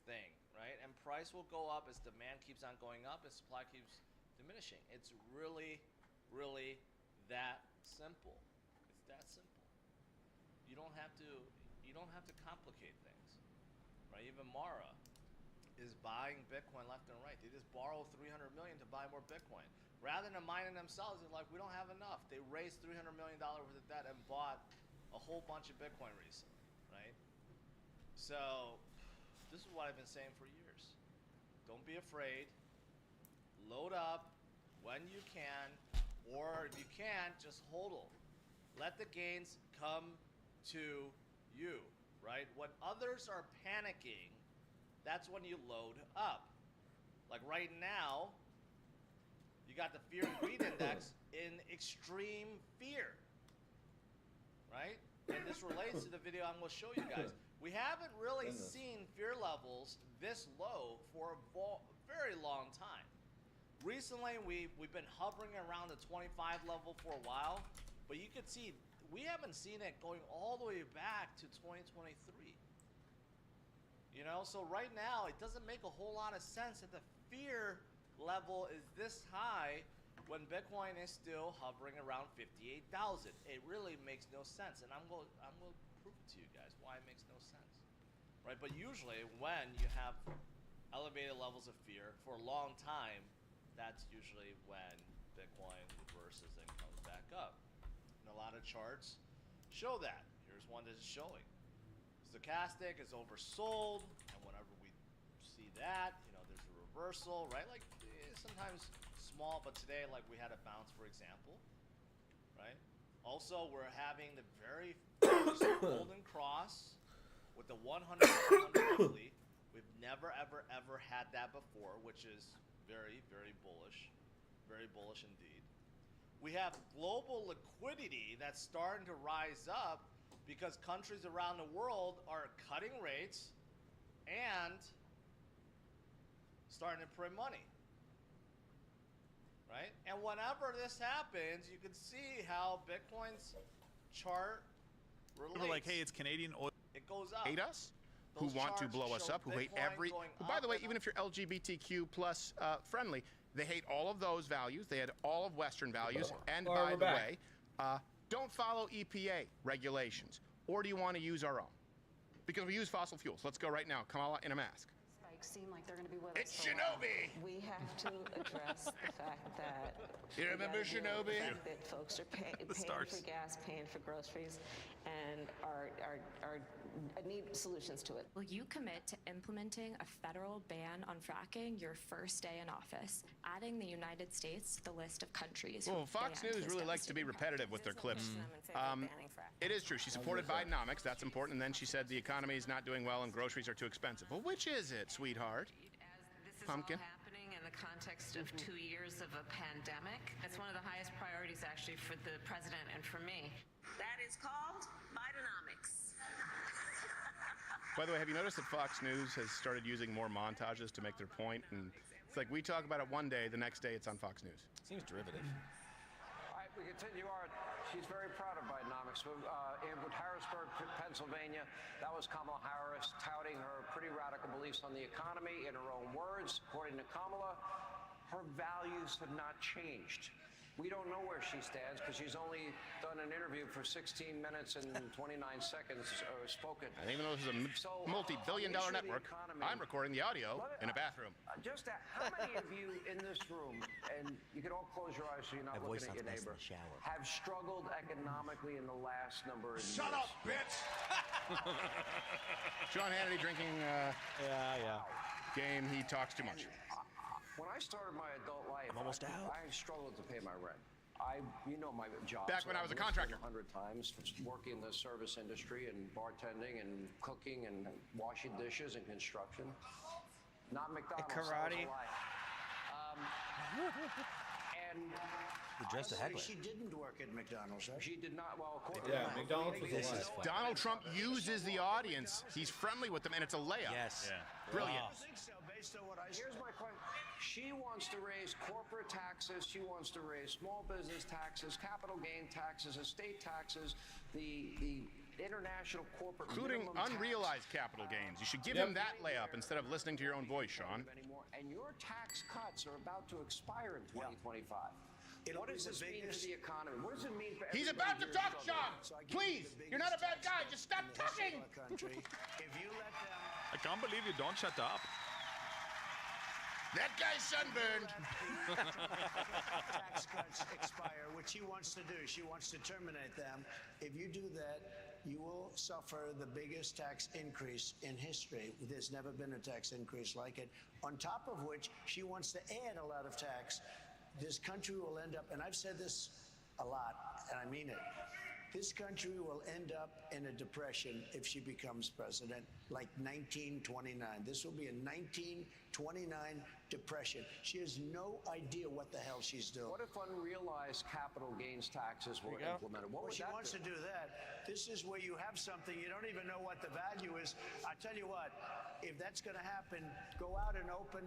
S14: thing, right? And price will go up as demand keeps on going up and supply keeps diminishing. It's really, really that simple. It's that simple. You don't have to complicate things, right? Even Mara, is buying Bitcoin left and right. They just borrow 300 million to buy more Bitcoin. Rather than mining themselves, they're like, we don't have enough. They raised $300 million worth of debt and bought a whole bunch of Bitcoin recently, right? So this is what I've been saying for years. Don't be afraid. Load up when you can, or if you can't, just hodl. Let the gains come to you, right? When others are panicking, that's when you load up. Like right now, you got the fear and greed index in extreme fear, right? And this relates to the video I'm going to show you guys. We haven't really seen fear levels this low for a very long time. Recently, we've been hovering around the 25 level for a while, but you can see we haven't seen it going all the way back to 2023. You know, so right now it doesn't make a whole lot of sense that the fear level is this high when Bitcoin is still hovering around 58,000. It really makes no sense, and I'm going to prove it to you guys why it makes no sense, right? But usually when you have elevated levels of fear for a long time, that's usually when Bitcoin reverses and comes back up. And a lot of charts show that. Here's one that is showing. Stochastic is oversold, and whenever we see that, you know, there's a reversal, right? Like sometimes small, but today, like we had a bounce, for example, right? Also, we're having the very first golden cross with the 100 monthly. We've never, ever had that before, which is very, very bullish indeed. We have global liquidity that's starting to rise up because countries around the world are cutting rates and starting to print money, right? And whenever this happens, you can see how Bitcoin's chart relates.
S4: We're like, hey, it's Canadian oil.
S14: It goes up.
S2: Hate us, who want to blow us up, who hate every. By the way, even if you're LGBTQ plus friendly, they hate all of those values. They had all of Western values. And by the way, don't follow EPA regulations. Or do you want to use our own? Because we use fossil fuels. Let's go right now. Kamala in a mask.
S6: Seem like they're going to be with
S2: it's
S6: us for a while.
S2: Shinobi!
S8: We have to address the fact that
S2: you remember Shinobi?
S8: The fact that folks are paying for gas, paying for groceries, and need solutions to it.
S6: Will you commit to implementing a federal ban on fracking your first day in office, adding the United States to the list of countries?
S2: Well, Fox News really likes to be repetitive with their clips. It is true. She supported Bidenomics. That's important. And then she said the economy is not doing well and groceries are too expensive. Well, which is it, sweetheart?
S15: This is
S2: Pumpkin?
S15: all happening in the context of 2 years of a pandemic. It's one of the highest priorities, actually, for the president and for me.
S10: That is called Bidenomics.
S2: By the way, have you noticed that Fox News has started using more montages to make their point? And it's like we talk about it one day, the next day it's on Fox News.
S3: Seems derivative.
S5: All right, we continue our. She's very proud of Bidenomics. In Harrisburg, Pennsylvania, that was Kamala Harris touting her pretty radical beliefs on the economy in her own words. According to Kamala, her values have not changed. We don't know where she stands because she's only done an interview for 16 minutes and 29 seconds spoken.
S2: And even though this is a multi-billion-dollar network, I'm recording the audio in a bathroom.
S5: Just how many of you in this room, and you can all close your eyes so you're not looking at your neighbor, have struggled economically in the last number of years?
S11: Shut up, bitch!
S2: John Hannity drinking game. He talks too much.
S5: When I started my adult life,
S3: I'm almost out.
S5: I struggled to pay my rent. You know my job.
S2: Back when I was a contractor.
S5: 100 times, working in the service industry and bartending and cooking and washing dishes and construction. Not McDonald's.
S3: Karate.
S5: And
S3: He dressed a heckler.
S1: She didn't work at McDonald's, right?
S5: she did not. Well,
S13: McDonald's was a lie.
S2: Donald Trump uses the audience. He's friendly with them, and it's a layup.
S3: Yes.
S4: Yeah.
S2: Brilliant.
S1: I think so, based on what I saw.
S5: Here's my question. She wants to raise corporate taxes. She wants to raise small business taxes, capital gain taxes, estate taxes, the international corporate
S2: Including
S5: minimum tax.
S2: unrealized capital gains. You should give him that layup instead of listening to your own voice, Sean.
S5: And your tax cuts are about to expire in 2025. What does this mean for the economy? What does it mean for
S2: He's about to talk, Sean. Please, you're not a bad guy. Just stop talking.
S1: If you let them
S4: I can't believe you don't shut up.
S2: That guy's sunburned.
S1: Tax cuts expire, which she wants to do. She wants to terminate them. If you do that, you will suffer the biggest tax increase in history. There's never been a tax increase like it. On top of which, she wants to add a lot of tax. This country will end up, and I've said this a lot, and I mean it. This country will end up in a depression if she becomes president, like 1929. This will be a 1929 depression. She has no idea what the hell she's doing.
S5: What if unrealized capital gains taxes were implemented? What would
S1: she
S5: that
S1: wants to do that. This is where you have something, you don't even know what the value is. I tell you what, if that's going to happen, go out and open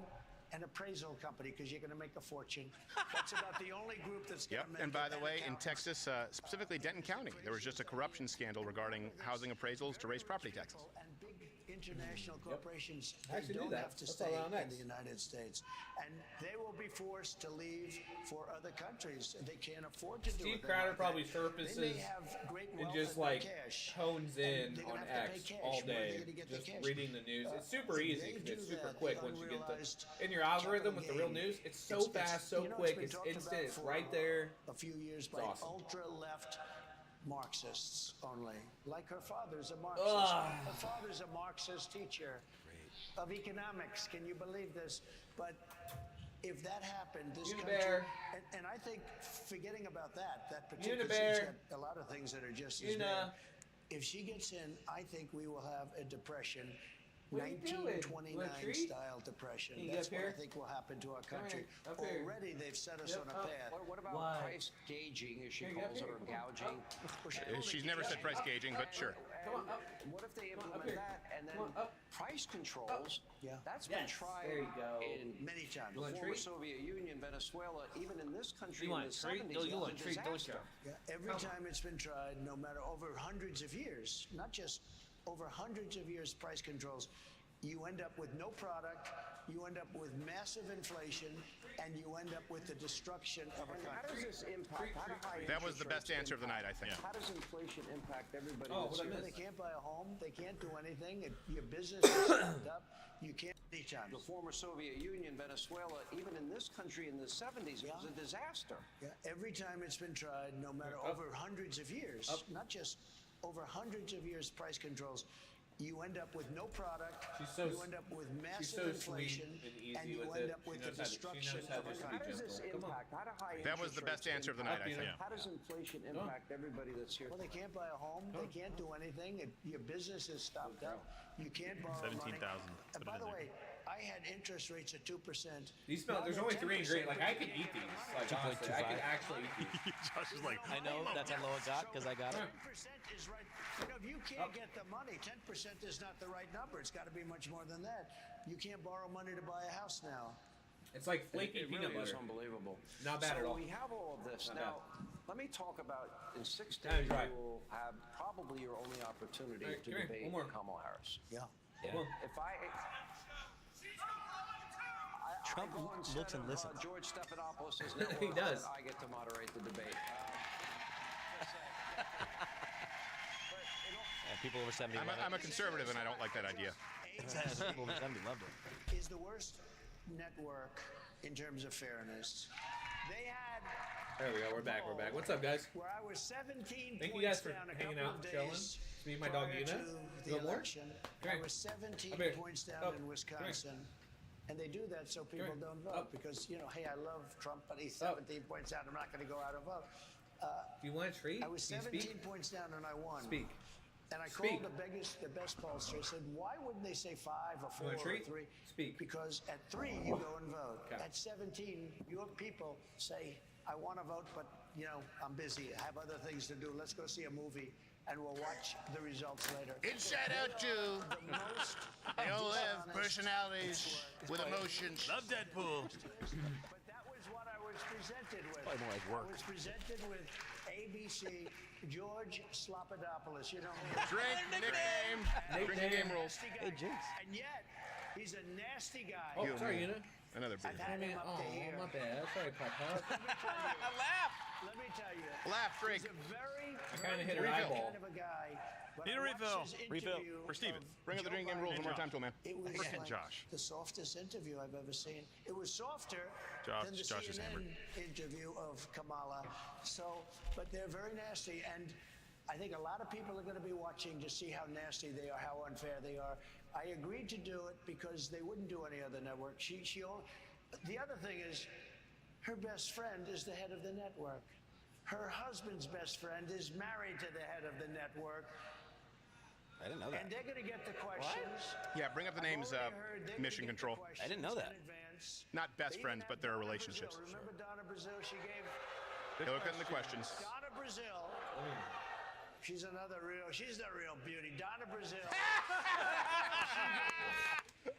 S1: an appraisal company because you're going to make a fortune. That's about the only group that's going to make
S2: And by the
S1: it.
S2: way, in Texas, specifically Denton County, there was just a corruption scandal regarding housing appraisals to raise property taxes.
S1: And big international corporations
S13: I actually
S1: they
S13: knew
S1: don't
S13: that.
S1: have to
S13: That's
S1: stay
S13: around
S1: in
S13: next.
S1: the United States. And they will be forced to leave for other countries. They can't afford to do
S13: Steve
S1: it. They're
S13: Crowder
S1: like
S13: probably
S1: that.
S13: surfaces
S1: They may have great
S13: and
S1: wealth
S13: just
S1: and
S13: like
S1: cash.
S13: hones in
S1: And they're
S13: on
S1: gonna have to
S13: X
S1: pay cash.
S13: all
S1: Where are they
S13: day,
S1: gonna get the
S13: just
S1: cash?
S13: reading the news. It's super
S1: If
S13: easy
S1: they
S13: 'cause
S1: do
S13: it's super
S1: that,
S13: quick
S1: the
S13: once you get
S1: unrealized
S13: in your algorithm with the real
S1: capital
S13: news.
S1: gain,
S13: It's so fast, so
S1: you know,
S13: quick,
S1: been
S13: it's
S1: talked about
S13: instant, it's
S1: for
S13: right there.
S1: A few years by
S13: awesome.
S1: ultra-left Marxists only. Like her father's a Marxist.
S13: Ugh.
S1: Her father's a Marxist teacher of economics. Can you believe this? But if that happened, this country,
S13: Unibear.
S1: and I think forgetting about that particular,
S13: Unibear.
S1: she's got a lot of things that are just as bad. If she gets in, I think we will have a depression.
S13: What are you doing?
S1: 1929
S13: Want a treat?
S1: style depression.
S13: Can you
S1: That's
S13: get
S1: what I
S13: up here?
S1: think will happen to our country.
S13: Up here.
S1: Already they've set us on a path.
S5: What about
S13: Why?
S5: price gauging, as she
S13: Here, get
S5: calls it,
S13: here.
S5: or
S13: Come on.
S5: gouging?
S2: She's never said price gauging, but sure.
S5: And what if they implement
S13: here.
S5: that and then
S13: Come on, up.
S5: price controls?
S1: Yeah.
S5: That's been
S13: Yes,
S5: tried
S13: there you go.
S5: in
S1: Many times.
S5: the
S13: want a
S5: former
S13: treat?
S5: Soviet Union, Venezuela, even in this country
S13: You
S5: in
S13: want
S5: the
S13: a treat?
S5: 70s.
S13: No, you
S5: it was
S13: want
S5: a
S13: a treat, don't
S5: disaster.
S13: you?
S1: Yeah, every time it's been tried, no matter over hundreds of years, not just over hundreds of years, price controls, you end up with no product, you end up with massive inflation, and you end up with the destruction of a
S5: And how does
S1: country.
S5: this impact? How do high
S2: That was the
S5: interest
S2: best
S5: rates
S2: answer of the night, I think.
S5: How does inflation impact everybody
S13: Oh,
S5: that's
S13: what I
S5: here?
S13: missed?
S1: They can't buy a home, they can't do anything, your business is stopped up, you can't many times.
S5: The former Soviet Union, Venezuela, even in this country in the 70s, it was a disaster.
S1: Yeah, every time it's been tried, no matter over hundreds of years, not just over hundreds of years, price controls, you end up with no product,
S13: She's so
S1: you end up with
S13: She's
S1: massive
S13: so sweet
S1: inflation,
S13: and easy
S1: and you
S13: with
S1: end
S13: it.
S1: up with
S13: She
S1: the
S13: knows how to-
S1: destruction
S13: she knows how
S1: of a
S13: to just be
S5: How
S1: country.
S5: does this
S13: gentle. Come on.
S5: impact? How do high
S2: That was the
S5: interest
S2: best
S5: rates
S2: answer of the night, I
S13: Up,
S2: think.
S13: Peter.
S5: How does inflation impact everybody that's here?
S1: Well, they can't buy a home, they can't do anything, your business is stopped up, you can't borrow money.
S4: 17,000.
S1: And
S4: Put
S1: by
S4: it
S1: the
S4: in there.
S1: way, I had interest rates at 2%.
S13: These smell.
S1: Now
S13: There's
S1: they're
S13: only 3
S1: 10%,
S13: ingredients. Like
S1: but
S13: I
S1: you
S13: could
S1: can't
S13: eat
S1: get
S13: these.
S1: the
S13: Like
S1: money.
S13: honestly, I could actually eat these.
S4: Josh is like,
S3: I know that's how low it got because I got it.
S1: 10% is right. You know, if you can't get the money, 10% is not the right number. It's got to be much more than that. You can't borrow money to buy a house now.
S13: It's like flaky
S5: It
S13: peanut
S5: really is
S13: butter.
S5: unbelievable.
S13: Not bad
S5: so
S13: at all.
S5: we have all of this.
S13: Not
S5: Now, let me talk about, in 6
S13: Yeah,
S5: days,
S13: he's right.
S5: you will have probably your only opportunity
S13: All right,
S5: to
S13: come here.
S5: debate
S13: One more.
S5: Kamala Harris.
S1: Yeah.
S3: Yeah.
S13: Well,
S5: If I
S3: Trump
S5: go instead
S3: looks and
S5: of,
S3: listens.
S5: George Stephanopoulos' network,
S13: He does.
S5: then I get to moderate the debate.
S3: And people over 70 love
S2: I'm a conservative, and I don't like that idea.
S3: it. People over 70 loved it.
S1: Is the worst network in terms of fairness. They had
S13: there we go. We're back. We're back. What's up, guys?
S1: where I was 17
S13: Thank you
S1: points
S13: guys for
S1: down a
S13: hanging
S1: couple
S13: out,
S1: of
S13: chilling.
S1: days
S13: It's me and my dog,
S1: prior
S13: Una.
S1: to
S13: You
S1: the
S13: want more?
S1: election.
S13: Come
S1: I
S13: here.
S1: was 17
S13: Come here.
S1: points down
S13: Up.
S1: in
S13: Come
S1: Wisconsin. And they do that so people
S13: here.
S1: don't vote
S13: Up.
S1: because, you know, hey, I love Trump, but he's
S13: Up.
S1: 17 points down. I'm not going to go out and vote.
S13: Do you want a treat?
S1: I was
S13: Can you
S1: 17
S13: speak?
S1: points down and I won.
S13: Speak.
S1: And I
S13: Speak.
S1: called the best pollster. I said, why wouldn't they say 5 or 4
S13: want a
S1: or
S13: treat?
S1: 3?
S13: Speak.
S1: Because at 3, you go and vote.
S13: Okay.
S1: At 17, your people say, I want to vote, but, you know, I'm busy. I have other things to do. Let's go see a movie, and we'll watch the results later.
S2: Inside Out 2. They all have personalities with emotions.
S4: love Deadpool.
S1: But that was what I was presented with.
S3: Probably more like work.
S1: I was presented with ABC George Slopadopoulos. You know,
S2: Drink nickname. Drinking game rules.
S1: nasty guy.
S3: Hey, Jinx.
S1: And yet, he's a nasty guy.
S13: Oh, sorry, Una.
S2: Another beer.
S1: I've had him up to here.
S13: my bad. Sorry, Pop.
S1: Let me tell you.
S2: Laugh, drink.
S1: He's a very,
S13: I kinda hit her
S1: very
S13: eyeball.
S1: kind of a guy. But
S4: Need
S1: I
S4: a
S1: watched
S4: refill.
S1: his
S2: Refill
S1: interview
S2: for Steven.
S1: of
S2: Bring up the
S1: Joe
S2: drinking game
S1: Biden.
S2: rules one more time to him, man.
S1: It was
S4: Yeah,
S1: like
S4: Josh.
S1: the softest interview I've ever seen. It was softer
S4: Josh-
S1: than the
S4: Josh is hammered.
S1: CNN interview of Kamala. So, but they're very nasty, and I think a lot of people are going to be watching to see how nasty they are, how unfair they are. I agreed to do it because they wouldn't do any other network. The other thing is, her best friend is the head of the network. Her husband's best friend is married to the head of the network.
S3: I didn't know that.
S1: And they're going to get the questions.
S2: Yeah, bring up the names, Mission Control.
S3: I didn't know that.
S2: Not best friends, but their relationships.
S1: Remember Donna Brazil? She gave.
S2: Hey, look at the questions.
S1: Donna Brazil. She's she's the real beauty. Donna Brazil.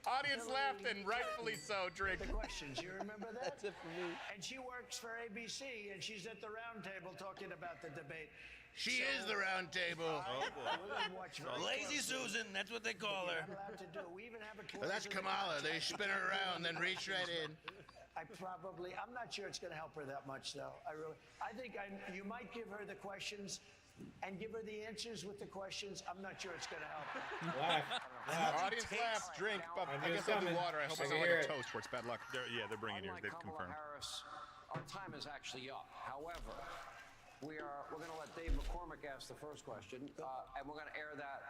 S2: Audience laughed, and rightfully so, Drink.
S1: The questions, you remember that?
S3: That's it for me.
S1: And she works for ABC, and she's at the round table talking about the debate.
S2: She is the round table.
S1: We're gonna watch very
S3: Lazy
S1: closely.
S3: Susan, that's what they call her.
S1: We're not allowed to do. We even have a.
S2: Well, that's Kamala. They spin her around, then reach right in.
S1: I'm not sure it's going to help her that much, though. I think you might give her the questions and give her the answers with the questions. I'm not sure it's going to help her.
S2: Audience laughs, drink. But I guess I'll do water. I hope it's not like a toast where it's bad luck.
S4: They're bringing yours.
S5: Unlike
S4: They've
S5: Kamala
S4: confirmed.
S5: Harris, our time is actually up. However, we're going to let Dave McCormick ask the first question, and we're going to air that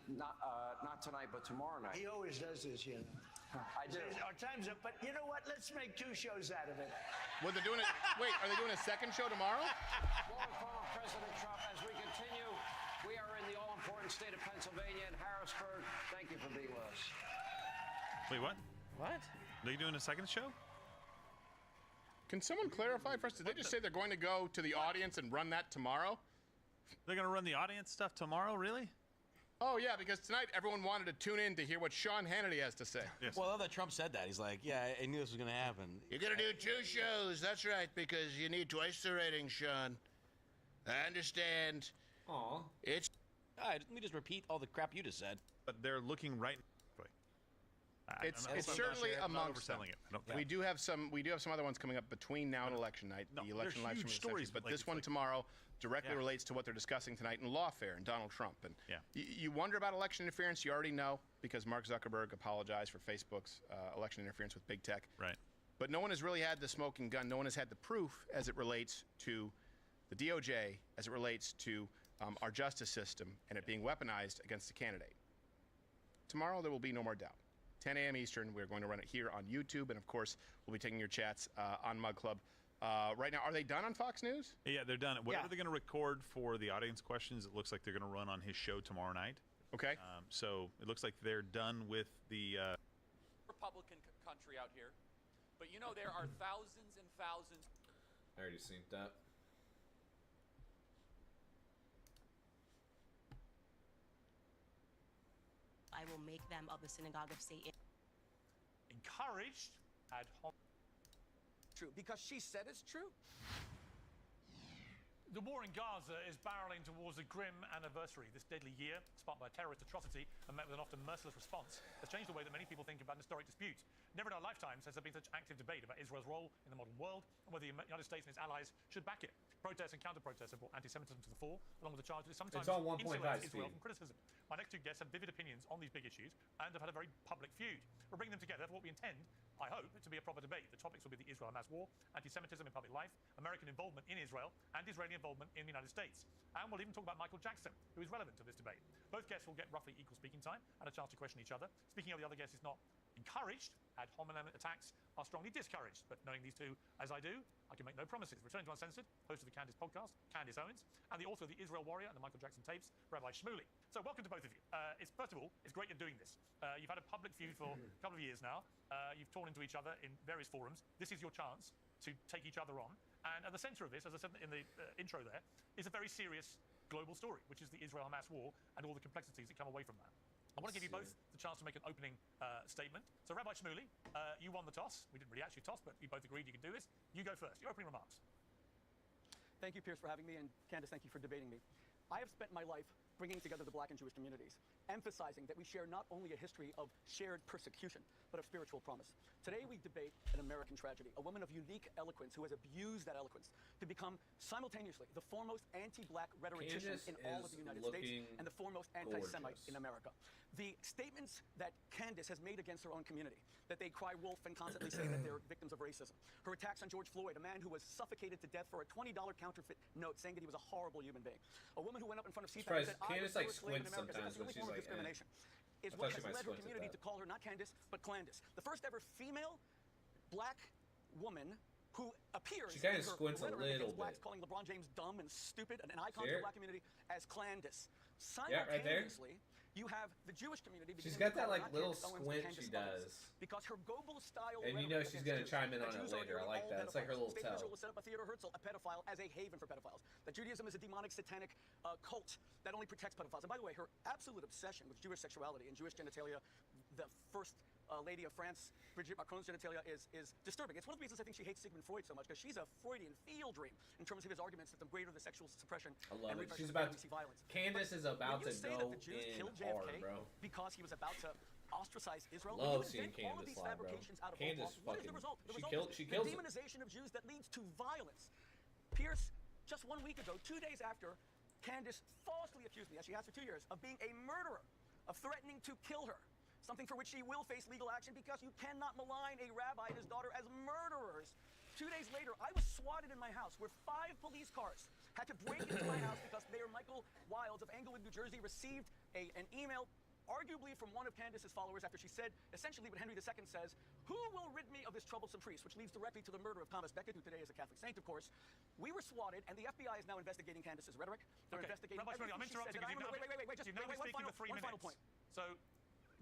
S5: not tonight, but tomorrow night.
S1: He always does this, you know.
S5: I do.
S1: Our time's up, but you know what? Let's make 2 shows out of it.
S2: Well, they're doing it. Wait, are they doing a second show tomorrow?
S5: More from President Trump as we continue. We are in the all-important state of Pennsylvania and Harrisburg. Thank you for being with us.
S4: Wait, what?
S3: What?
S4: They doing a second show?
S2: Can someone clarify for us? Did they just say they're going to go to the audience and run that tomorrow?
S4: They're going to run the audience stuff tomorrow, really?
S2: Oh, yeah, because tonight everyone wanted to tune in to hear what Sean Hannity has to say.
S4: Yes.
S3: Well, I love that Trump said that. He's like, yeah, I knew this was going to happen.
S2: You're going to do 2 shows. That's right, because you need twice the ratings, Sean. I understand.
S13: Aw.
S2: It's...
S3: All right, let me just repeat all the crap you just said.
S4: But they're looking right.
S2: It's certainly amongst them.
S4: Overselling it. I don't
S2: We do have some other ones coming up between now and election night.
S4: No,
S2: the election
S4: they're
S2: live
S4: huge
S2: stream
S4: stories,
S2: but
S4: but
S2: this
S4: it's
S2: one
S4: like-
S2: tomorrow directly
S4: Yeah.
S2: relates to what they're discussing tonight in lawfare and Donald Trump. And
S4: Yeah.
S2: you wonder about election interference. You already know because Mark Zuckerberg apologized for Facebook's election interference with big tech.
S4: Right.
S2: But no one has really had the smoking gun. No one has had the proof as it relates to the DOJ, as it relates to our justice system and it being weaponized against a candidate. Tomorrow there will be no more doubt. 10 a.m. Eastern. We're going to run it here on YouTube, and of course, we'll be taking your chats on Mug Club. Right now, are they done on Fox News?
S4: Yeah, they're done. Whatever
S1: Yeah.
S4: they're going to record for the audience questions, it looks like they're going to run on his show tomorrow night.
S2: Okay.
S4: So it looks like they're done with the.
S16: Republican country out here, but you know there are thousands and thousands.
S13: I already seen that.
S17: I will make them of the synagogue of Satan.
S18: Encouraged ad hoc.
S16: True, because she said it's true.
S18: The war in Gaza is barreling towards a grim anniversary. This deadly year, sparked by a terrorist atrocity and met with an often merciless response, has changed the way that many people think about an historic dispute. Never in our lifetimes has there been such active debate about Israel's role in the modern world and whether the United States and its allies should back it. Protests and counter-protests have brought anti-Semitism to the fore, along with the charge that it sometimes
S13: It's on 1.5
S18: insulates Israel
S13: speed.
S18: from criticism. My next 2 guests have vivid opinions on these big issues and have had a very public feud. We're bringing them together for what we intend, I hope, to be a proper debate. The topics will be the Israel-Hamas war, anti-Semitism in public life, American involvement in Israel, and Israeli involvement in the United States. And we'll even talk about Michael Jackson, who is relevant to this debate. Both guests will get roughly equal speaking time and a chance to question each other. Speaking of the other guest is not encouraged. Ad hominem attacks are strongly discouraged. But knowing these two as I do, I can make no promises. Returning to Uncensored, host of the Candace podcast, Candace Owens, and the author of the Israel Warrior and the Michael Jackson tapes, Rabbi Shmuley. So welcome to both of you. First of all, it's great you're doing this. You've had a public feud for a couple of years now. You've torn into each other in various forums. This is your chance to take each other on. And at the center of this, as I said in the intro there, is a very serious global story, which is the Israel-Hamas war and all the complexities that come away from that. I want to give you both the chance to make an opening statement. So, Rabbi Shmuley, you won the toss. We didn't really actually toss, but we both agreed you could do this. You go first. Your opening remarks.
S19: Thank you, Pierce, for having me, and Candace, thank you for debating me. I have spent my life bringing together the black and Jewish communities, emphasizing that we share not only a history of shared persecution, but of spiritual promise. Today we debate an American tragedy, a woman of unique eloquence who has abused that eloquence to become simultaneously the foremost anti-black rhetorician
S13: Candace
S19: in all of the United States
S13: looking
S19: and the foremost anti-Semite
S13: gorgeous.
S19: in America. The statements that Candace has made against her own community, that they cry wolf and constantly say that they're victims of racism. Her attacks on George Floyd, a man who was suffocated to death for a $20 counterfeit note saying that he was a horrible human being. A woman who went up in front of CPAC and said, I was
S13: Candace, like,
S19: a slave in
S13: squints
S19: America.
S13: sometimes
S19: That's the only
S13: when she's
S19: form of
S13: like, eh.
S19: discrimination. Is
S13: I
S19: what
S13: thought she
S19: has
S13: might
S19: led her
S13: squint at
S19: community
S13: that.
S19: to call her not Candace, but Clandis. The first ever female black woman who appears
S13: She kinda
S19: in her
S13: squints a
S19: rhetoric
S13: little
S19: against blacks,
S13: bit.
S19: calling LeBron James dumb and stupid, and an icon
S13: See
S19: to
S13: her?
S19: the black community, as Clandis.
S13: Yeah, right there.
S19: Simultaneously, you have the Jewish community.
S13: She's
S19: beginning
S13: got
S19: to
S13: that
S19: call her
S13: like
S19: not
S13: little
S19: Candace Owens, but
S13: squint
S19: Candace
S13: she
S19: Owens.
S13: does.
S19: Because her Goebbels style
S13: And you know she's gonna chime in on it later. I like that. It's like her little
S19: State
S13: tell.
S19: Israel will set up a Theodore Herzl, a pedophile, as a haven for pedophiles. That Judaism is a demonic, satanic cult that only protects pedophiles. And by the way, her absolute obsession with Jewish sexuality and Jewish genitalia, the first lady of France, Brigitte Macron's genitalia, is disturbing. It's one of the reasons I think she hates Sigmund Freud so much, because she's a Freudian field dream in terms of his arguments that the greater the sexual suppression
S13: I love
S19: and
S13: it.
S19: repression
S13: She's
S19: of
S13: about
S19: we see violence.
S13: Candace is
S19: But
S13: about
S19: when
S13: to
S19: you say
S13: go
S19: that the Jews
S13: in
S19: killed JFK
S13: hard, bro.
S19: because he was about to ostracize Israel.
S13: Love
S19: when you
S13: seeing
S19: invent all of
S13: Candace
S19: these
S13: live, bro.
S19: fabrications out of
S13: Candace
S19: whole cloth, what is the
S13: fucking-
S19: result? The
S13: she
S19: result
S13: kill-
S19: is
S13: she
S19: the
S13: kills it.
S19: demonization of Jews that leads to violence. Pierce, just 1 week ago, 2 days after, Candace falsely accused me, as she has for 2 years, of being a murderer, of threatening to kill her. Something for which she will face legal action because you cannot malign a rabbi and his daughter as murderers. 2 days later, I was swatted in my house where 5 police cars had to break into my house because Mayor Michael Wilds of Englewood, New Jersey, received an email, arguably from one of Candace's followers, after she said essentially what Henry II says, who will rid me of this troublesome priest, which leads directly to the murder of Thomas Becket, who today is a Catholic saint, of course. We were swatted, and the FBI is now investigating Candace's rhetoric. They're investigating
S18: Rabbi Shmuley, I'm
S19: everything she said.
S18: interrupting
S19: And
S18: because
S19: wait,
S18: you're now
S19: one
S18: speaking for 3
S19: one
S18: minutes.
S19: final point.
S18: So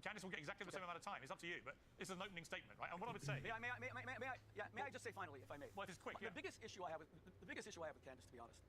S18: Candace will get exactly the same amount of time. It's up to you, but this is an opening statement, right? And what I would say...
S19: May I just say finally, if I may?
S18: Well, if it's quick,
S19: The biggest issue I have with Candace, to be honest,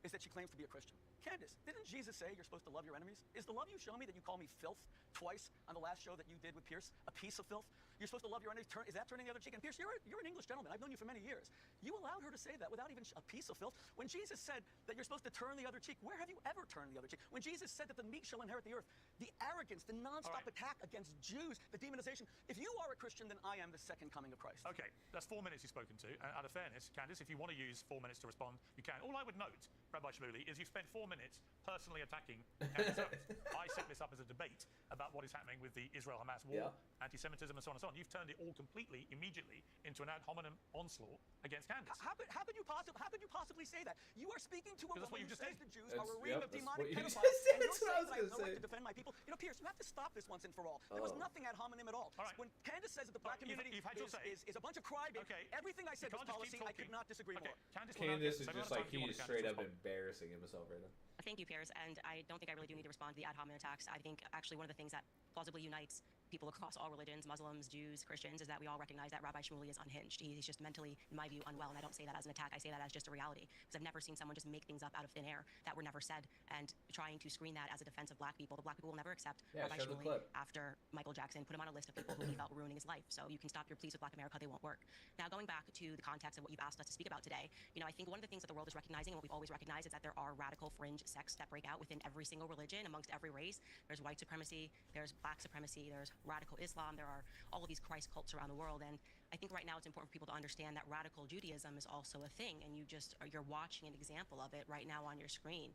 S19: is that she claims to be a Christian. Candace, didn't Jesus say you're supposed to love your enemies? Is the love you show me that you call me filth twice on the last show that you did with Pierce a piece of filth? You're supposed to love your enemies. Is that turning the other cheek? And Pierce, you're an English gentleman. I've known you for many years. You allowed her to say that without even a piece of filth. When Jesus said that you're supposed to turn the other cheek, where have you ever turned the other cheek? When Jesus said that the meek shall inherit the earth, the arrogance, the nonstop attack against Jews, the demonization. If you are a Christian, then I am the second coming of Christ.
S18: Okay, that's 4 minutes you've spoken to. And out of fairness, Candace, if you want to use 4 minutes to respond, you can. All I would note, Rabbi Shmuley, is you spent 4 minutes personally attacking Candace Owens. I set this up as a debate about what is happening with the Israel-Hamas war, anti-Semitism, and so on and so on. You've turned it all completely, immediately, into an ad hominem onslaught against Candace.
S19: How could you possibly say that? You are speaking to a
S18: That's what
S19: woman
S18: you
S19: who
S18: just
S19: says
S18: said.
S19: the Jews are a ring of
S13: that's
S19: demonic
S13: what you just
S19: pedophiles.
S13: said.
S19: And you're
S13: That's what I
S19: saying
S13: was
S19: that I have
S13: gonna
S19: no right
S13: say.
S19: to defend my people. You know, Pierce, you have to stop this once and for all. There was nothing ad hominem at all. When Candace says that the black community
S18: you've had your say.
S19: is a bunch of crybabies, everything I said was policy. I could not disagree more.
S13: Candace is just like, he is straight up embarrassing himself right now.
S17: Thank you, Pierce. And I don't think I really do need to respond to the ad hominem attacks. I think actually one of the things that plausibly unites people across all religions, Muslims, Jews, Christians, is that we all recognize that Rabbi Shmuley is unhinged. He's just mentally, in my view, unwell. And I don't say that as an attack. I say that as just a reality. Because I've never seen someone just make things up out of thin air that were never said and trying to screen that as a defense of black people. The black people will never accept Rabbi
S13: show the
S17: Shmuley
S13: clip.
S17: after Michael Jackson put him on a list of people who he felt were ruining his life. So you can stop your pleas with Black America. They won't work. Now, going back to the context of what you've asked us to speak about today, I think one of the things that the world is recognizing, and what we've always recognized, is that there are radical fringe sects that break out within every single religion, amongst every race. There's white supremacy, there's black supremacy, there's radical Islam, there are all of these Christ cults around the world. And I think right now it's important for people to understand that radical Judaism is also a thing, and you're watching an example of it right now on your screen.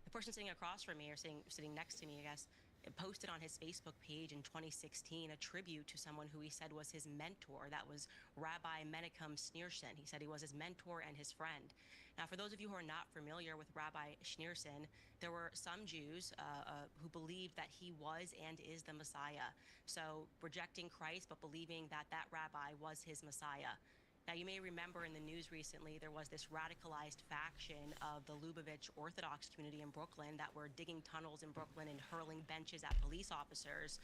S17: The person sitting across from me, or sitting next to me, I guess, posted on his Facebook page in 2016 a tribute to someone who he said was his mentor. That was Rabbi Menachem Schneerson. He said he was his mentor and his friend. Now, for those of you who are not familiar with Rabbi Schneerson, there were some Jews who believed that he was and is the Messiah. So rejecting Christ, but believing that that rabbi was his Messiah. Now, you may remember in the news recently, there was this radicalized faction of the Lubavitch Orthodox community in Brooklyn that were digging tunnels in Brooklyn and hurling benches at police officers.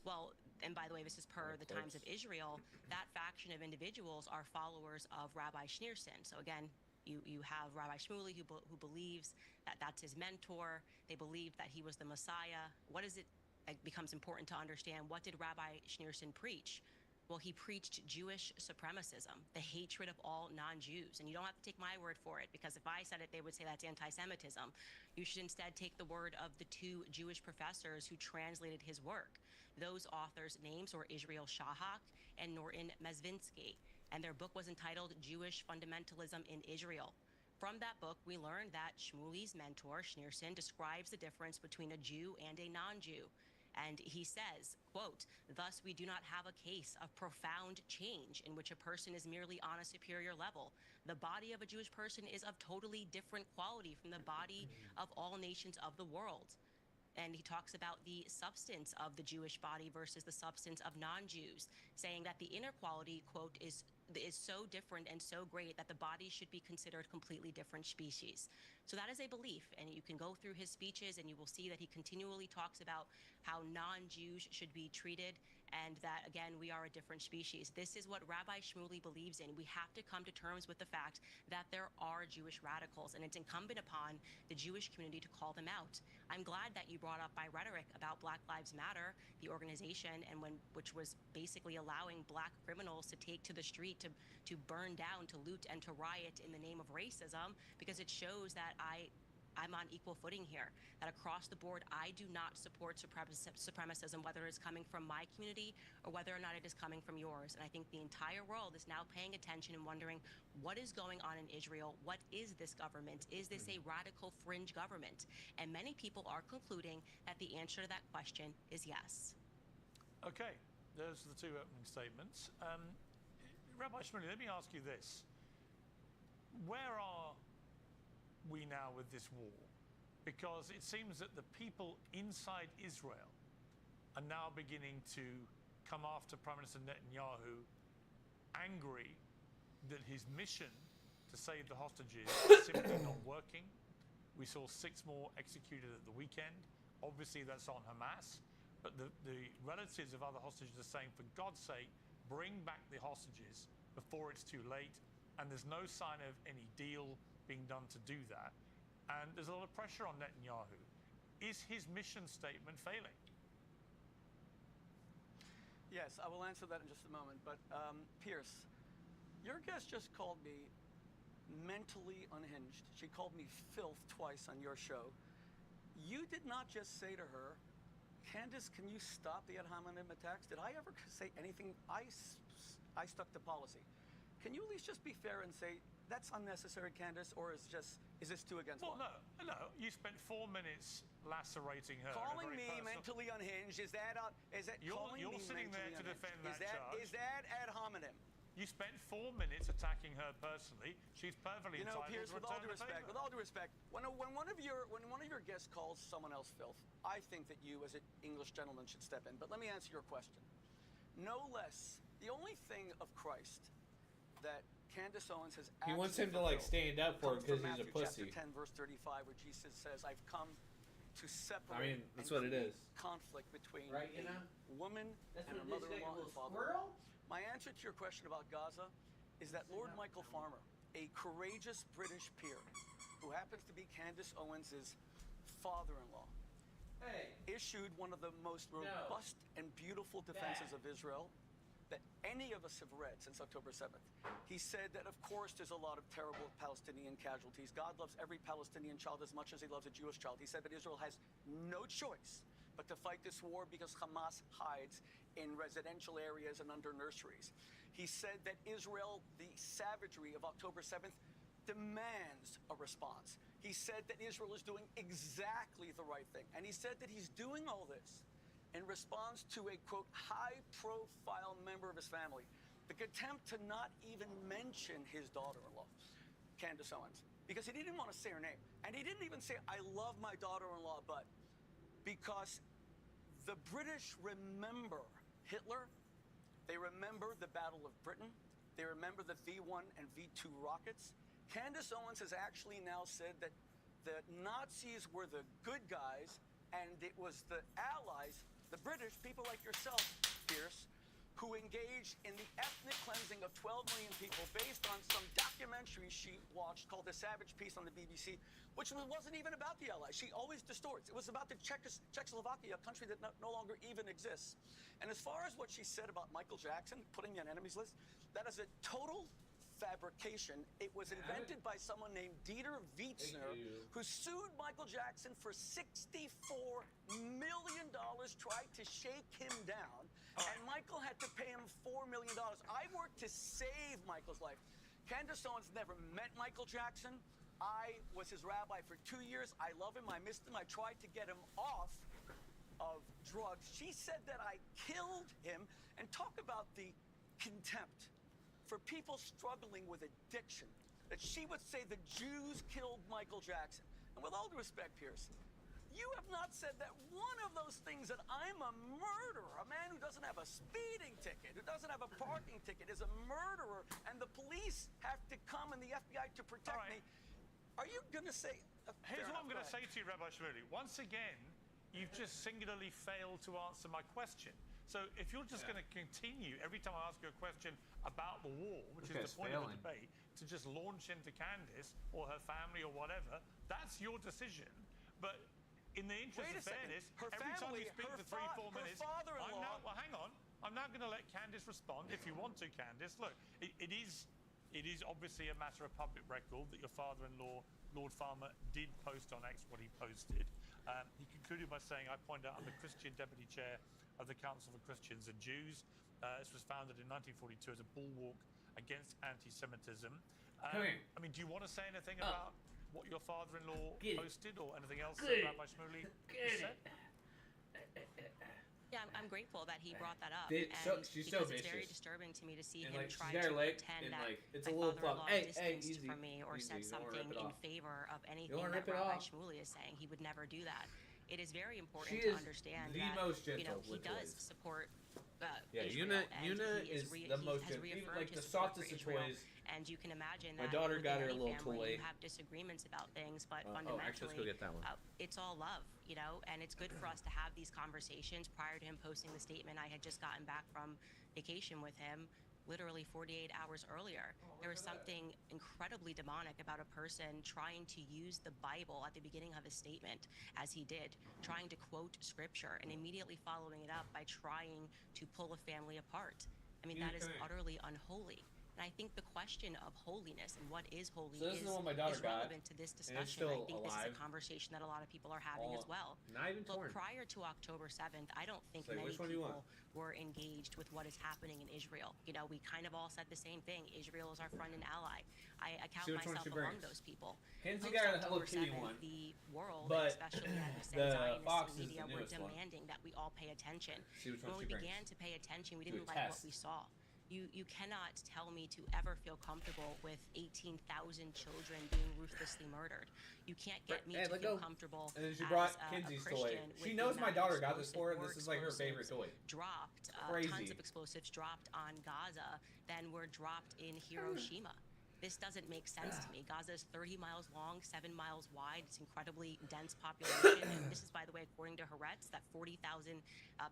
S17: Well, and by the way, this is per the Times of Israel, that faction of individuals are followers of Rabbi Schneerson. So again, you have Rabbi Shmuley who believes that that's his mentor. They believed that he was the Messiah. What is it? It becomes important to understand, what did Rabbi Schneerson preach? Well, he preached Jewish supremacism, the hatred of all non-Jews. And you don't have to take my word for it, because if I said it, they would say that's anti-Semitism. You should instead take the word of the two Jewish professors who translated his work. Those authors' names were Israel Shahak and Norton Mezvinsky, and their book was entitled Jewish Fundamentalism in Israel. From that book, we learned that Shmuley's mentor, Schneerson, describes the difference between a Jew and a non-Jew. And he says, quote, "Thus we do not have a case of profound change in which a person is merely on a superior level. The body of a Jewish person is of totally different quality from the body of all nations of the world." And he talks about the substance of the Jewish body versus the substance of non-Jews, saying that the inner quality, quote, is so different and so great that the body should be considered completely different species. So that is a belief, and you can go through his speeches and you will see that he continually talks about how non-Jews should be treated, and that, again, we are a different species. This is what Rabbi Shmuley believes in. We have to come to terms with the fact that there are Jewish radicals, and it's incumbent upon the Jewish community to call them out. I'm glad that you brought up my rhetoric about Black Lives Matter, the organization, and which was basically allowing black criminals to take to the street to burn down, to loot, and to riot in the name of racism, because it shows that I'm on equal footing here, that across the board, I do not support supremacism, whether it's coming from my community or whether or not it is coming from yours. And I think the entire world is now paying attention and wondering what is going on in Israel. What is this government? Is this a radical fringe government? And many people are concluding that the answer to that question is yes.
S18: Okay, those are the two opening statements. Rabbi Shmuley, let me ask you this. Where are we now with this war? Because it seems that the people inside Israel are now beginning to come after Prime Minister Netanyahu, angry that his mission to save the hostages is simply not working. We saw 6 more executed at the weekend. Obviously, that's on Hamas. But the relatives of other hostages are saying, for God's sake, bring back the hostages before it's too late. And there's no sign of any deal being done to do that. And there's a lot of pressure on Netanyahu. Is his mission statement failing?
S19: Yes, I will answer that in just a moment. But Pierce, your guest just called me mentally unhinged. She called me filth twice on your show. You did not just say to her, Candace, can you stop the ad hominem attacks? Did I ever say anything? I stuck to policy. Can you at least just be fair and say, that's unnecessary, Candace, or is this 2 against 1?
S18: Well, no. You spent 4 minutes lacerating her.
S19: Calling me mentally unhinged, is that
S18: you're sitting there to defend that charge.
S19: Is that ad hominem?
S18: You spent 4 minutes attacking her personally. She's perfectly entitled
S19: Pierce,
S18: to
S19: with all
S18: return
S19: due respect, when one of your guests calls someone else filth, I think that you, as an English gentleman, should step in. But let me answer your question. No less, the only thing of Christ that Candace Owens has
S13: he wants him to stand up for it because he's a pussy.
S19: Chapter 10, verse 35, where Jesus says, "I've come to separate."
S13: That's what it is.
S19: Conflict between a woman and her mother-in-law and father. My answer to your question about Gaza is that Lord Michael Farmer, a courageous British peer who happens to be Candace Owens' father-in-law, issued one of the most robust and beautiful defenses of Israel that any of us have read since October 7th. He said that, of course, there's a lot of terrible Palestinian casualties. God loves every Palestinian child as much as he loves a Jewish child. He said that Israel has no choice but to fight this war because Hamas hides in residential areas and under nurseries. He said that Israel, the savagery of October 7th, demands a response. He said that Israel is doing exactly the right thing. And he said that he's doing all this in response to a, quote, high-profile member of his family. The contempt to not even mention his daughter-in-law, Candace Owens, because he didn't want to say her name. And he didn't even say, I love my daughter-in-law, but because the British remember Hitler, they remember the Battle of Britain, they remember the V-1 and V-2 rockets. Candace Owens has actually now said that the Nazis were the good guys and it was the Allies, the British, people like yourself, Pierce, who engaged in the ethnic cleansing of 12 million people based on some documentary she watched called The Savage Peace on the BBC, which wasn't even about the Allies. She always distorts. It was about the Czechoslovakia, a country that no longer even exists. And as far as what she said about Michael Jackson, putting me on enemies list, that is a total fabrication. It was invented by someone named Dieter Wietzner, who sued Michael Jackson for $64 million, tried to shake him down, and Michael had to pay him $4 million. I worked to save Michael's life. Candace Owens never met Michael Jackson. I was his rabbi for 2 years. I love him. I missed him. I tried to get him off of drugs. She said that I killed him, and talk about the contempt for people struggling with addiction, that she would say the Jews killed Michael Jackson. And with all due respect, Pierce, you have not said that one of those things, that I'm a murderer, a man who doesn't have a speeding ticket, who doesn't have a parking ticket, is a murderer, and the police have to come and the FBI to protect me. Are you going to say...
S18: Here's what I'm going to say to you, Rabbi Shmuley. Once again, you've just singularly failed to answer my question. So if you're just going to continue, every time I ask you a question about the war, which is the point of the debate, to just launch into Candace or her family or whatever, that's your decision. But in the interest of fairness, every time you speak for 3-4 minutes, well, hang on. I'm now going to let Candace respond if you want to, Candace. Look, it is obviously a matter of public record that your father-in-law, Lord Farmer, did post on X what he posted. He concluded by saying, I point out I'm the Christian deputy chair of the Council for Christians and Jews. This was founded in 1942 as a bulwark against anti-Semitism. I mean, do you want to say anything about what your father-in-law posted or anything else that Rabbi Shmuley said?
S17: Yeah, I'm grateful that he brought that up.
S13: She's so
S17: it's
S13: vicious.
S17: very disturbing to me to see
S13: and
S17: him
S13: like,
S17: try
S13: she's got
S17: to
S13: her leg,
S17: pretend
S13: and
S17: that
S13: like, it's
S17: my
S13: a little
S17: father-in-law
S13: plump.
S17: distanced
S13: Easy,
S17: from me or said
S13: easy. You don't wanna
S17: something
S13: rip it
S17: in
S13: off.
S17: favor of anything
S13: wanna
S17: that
S13: rip it
S17: Rabbi
S13: off?
S17: Shmuley is saying. He would never do that. It is very important
S13: She
S17: to
S13: is
S17: understand
S13: the
S17: that
S13: most gentle
S17: he
S13: with
S17: does
S13: toys.
S17: support
S13: Yuna
S17: Israel,
S13: is the most gentle. Even like the softest of toys.
S17: And you can imagine
S13: My
S17: that
S13: daughter
S17: within
S13: got her a
S17: any
S13: little
S17: family,
S13: toy.
S17: you have disagreements about things, but
S13: actually, let's go
S17: fundamentally,
S13: get that one.
S17: it's all love, you know, and it's good for us to have these conversations. Prior to him posting the statement, I had just gotten back from vacation with him literally 48 hours earlier. There was something incredibly demonic about a person trying to use the Bible at the beginning of his statement, as he did, trying to quote scripture and immediately following it up by trying to pull a family apart. I mean, that is utterly unholy. And I think the question of holiness and what is holy is relevant to this discussion. I think this is a conversation that a lot of people are having as well. Look, prior to October 7th, I don't think many people were engaged with what is happening in Israel. You know, we kind of all said the same thing. Israel is our friend and ally. I count myself among those people.
S13: Kenzie got a Hello Kitty one.
S17: The world,
S13: but
S17: especially
S13: the
S17: Zionist
S13: Fox is
S17: media,
S13: the
S17: were
S13: newest one.
S17: demanding that we all pay attention.
S13: When
S17: we began to pay attention, we didn't like what we saw. You cannot tell me to ever feel comfortable with 18,000 children being ruthlessly murdered. You can't get me to feel comfortable
S13: and then she brought
S17: as
S13: Kenzie's
S17: a Christian.
S13: toy. She knows my daughter got this for her. This is like her favorite toy.
S17: Dropped,
S13: Crazy.
S17: tons of explosives dropped on Gaza, then were dropped in Hiroshima. This doesn't make sense to me. Gaza is 30 miles long, 7 miles wide. It's incredibly dense population. And this is, by the way, according to Haaretz, that 40,000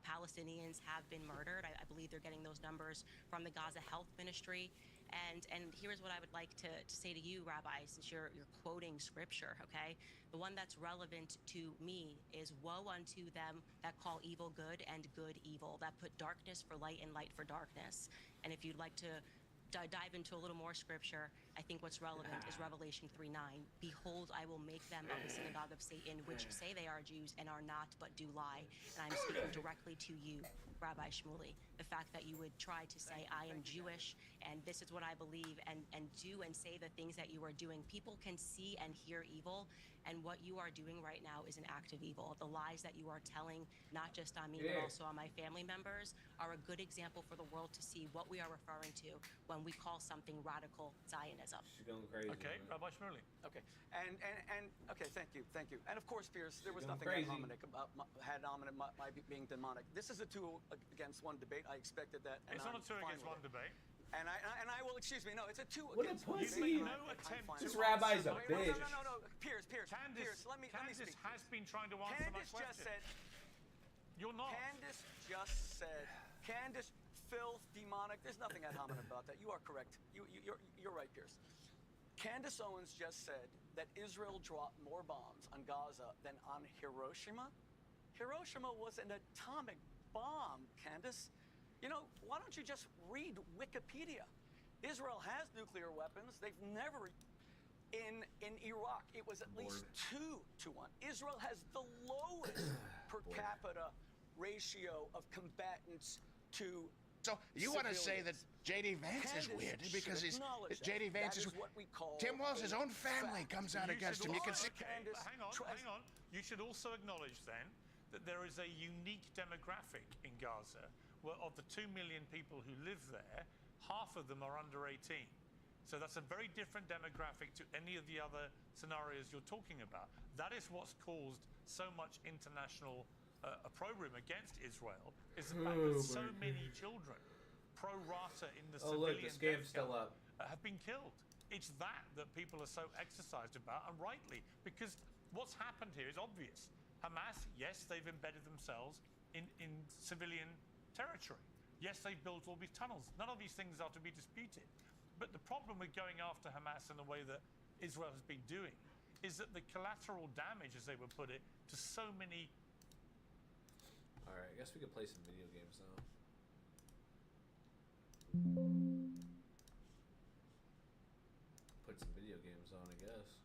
S17: Palestinians have been murdered. I believe they're getting those numbers from the Gaza Health Ministry. And here's what I would like to say to you, Rabbi, since you're quoting scripture, okay? The one that's relevant to me is woe unto them that call evil good and good evil, that put darkness for light and light for darkness. And if you'd like to dive into a little more scripture, I think what's relevant is Revelation 3:9. Behold, I will make them of the synagogue of Satan, which say they are Jews and are not, but do lie. And I'm speaking directly to you, Rabbi Shmuley. The fact that you would try to say, I am Jewish, and this is what I believe, and do and say the things that you are doing. People can see and hear evil, and what you are doing right now is an act of evil. The lies that you are telling, not just on me, but also on my family members, are a good example for the world to see what we are referring to when we call something radical Zionism.
S13: She's going crazy.
S18: Okay, Rabbi Shmuley.
S19: Okay, and okay, thank you. And of course, Pierce, there was nothing
S13: crazy.
S19: ad hominem about my being demonic. This is a 2 against 1 debate. I expected that. And
S18: It's not a 2 against 1 debate.
S19: And I will, excuse me, no, it's a 2
S13: What a
S19: against 1
S13: pussy.
S19: debate.
S18: No attempt.
S13: This rabbi's a bitch.
S19: No, Pierce,
S18: Candace
S19: let me speak.
S18: has been trying to answer my
S19: Candace
S18: question.
S19: just said,
S18: You're not.
S19: Candace just said, Candace, filth, demonic. There's nothing ad hominem about that. You are correct. You're right, Pierce. Candace Owens just said that Israel dropped more bombs on Gaza than on Hiroshima. Hiroshima was an atomic bomb, Candace. You know, why don't you just read Wikipedia? Israel has nuclear weapons. They've never... In Iraq, it was at least 2 to 1. Israel has the lowest per capita ratio of combatants to
S2: So you want to say that J.D. Vance is
S19: Candace
S2: weird because
S19: should
S2: he's
S19: acknowledge
S2: J.D. Vance
S19: that
S2: is
S19: what we call
S2: Tim Walz's
S19: a
S2: own family
S19: fact.
S2: comes out against him. You can see.
S18: Okay, but hang on. You should also acknowledge then that there is a unique demographic in Gaza where of the 2 million people who live there, half of them are under 18. So that's a very different demographic to any of the other scenarios you're talking about. That is what's caused so much international opprobrium against Israel, is the fact that so many children, pro rata in the civilian
S13: this game's
S18: death
S13: still
S18: count,
S13: up.
S18: have been killed. It's that people are so exercised about, and rightly, because what's happened here is obvious. Hamas, yes, they've embedded themselves in civilian territory. Yes, they've built all these tunnels. None of these things are to be disputed. But the problem with going after Hamas in the way that Israel has been doing is that the collateral damage, as they would put it, to so many...
S13: All right, I guess we could play some video games now. Put some video games on, I guess.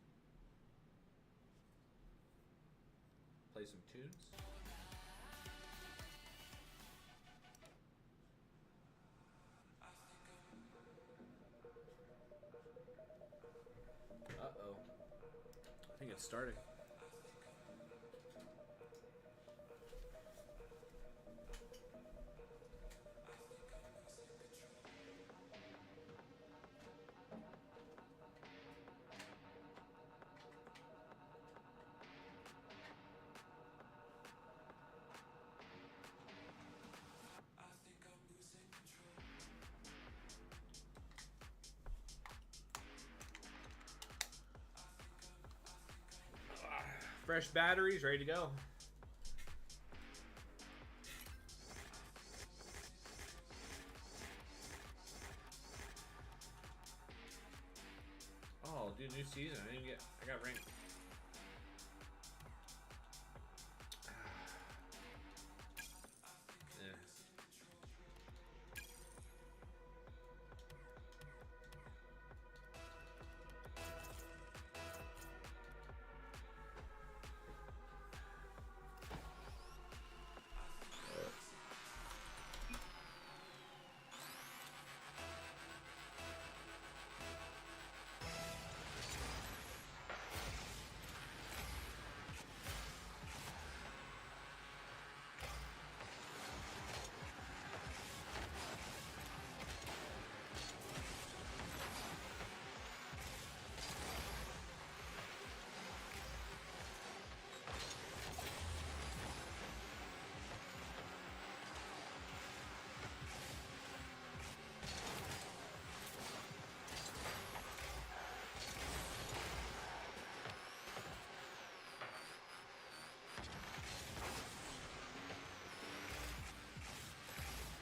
S13: Play some tunes. Uh-oh. I think it's starting. Fresh batteries, ready to go. Oh, dude, new season. I got ranked. Yeah.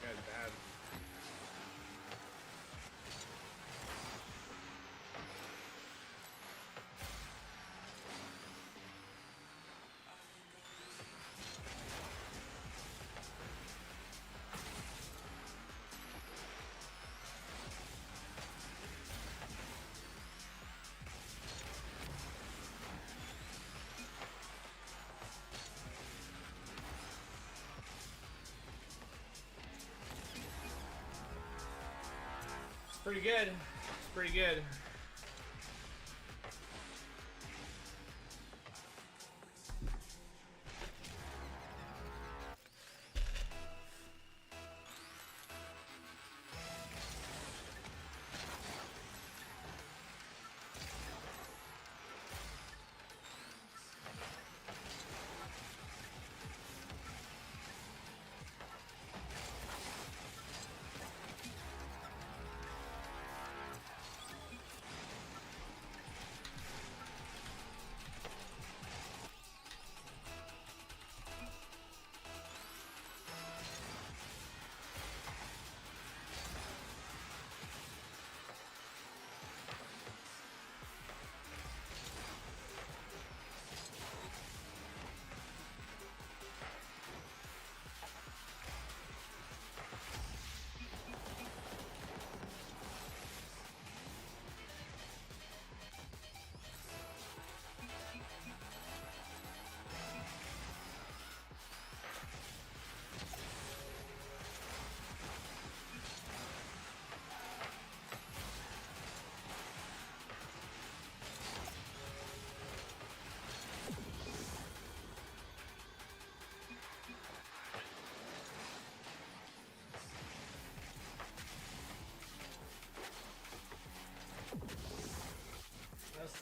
S13: Guy's bad. Pretty good. It's pretty good.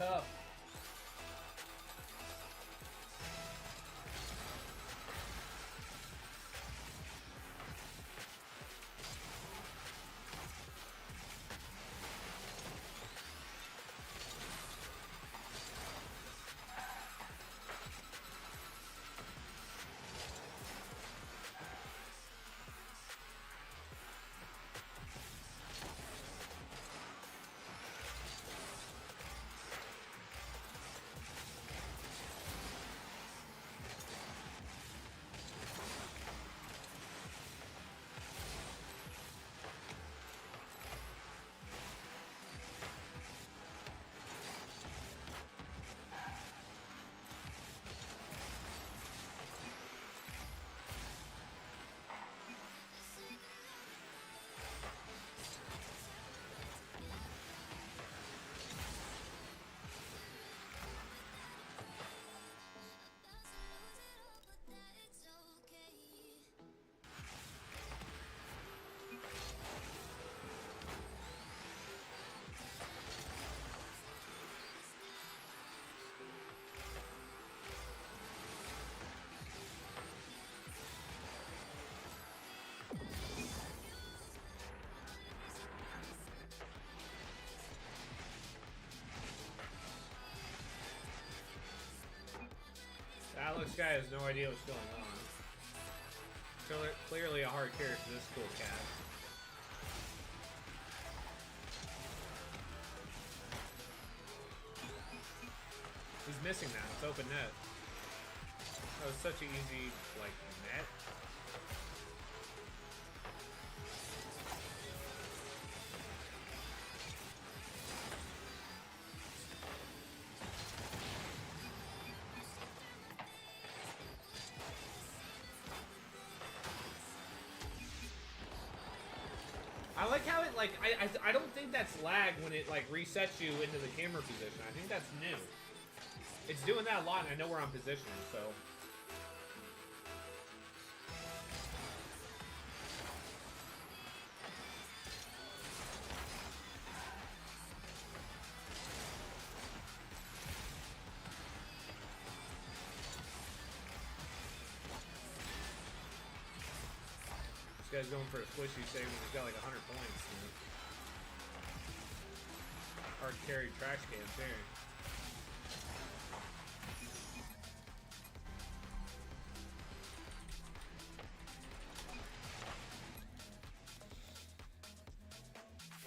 S13: tough. Alex guy has no idea what's going on. Clearly a hard character, this cool cat. He's missing that. It's open net. That was such an easy, like, net. I like how it, like, I don't think that's lag when it, like, resets you into the camera position. I think that's new. It's doing that a lot, and I know where I'm positioned, so... This guy's going for a squishy save when he's got like 100 points. You know? Hard carry trash cans there.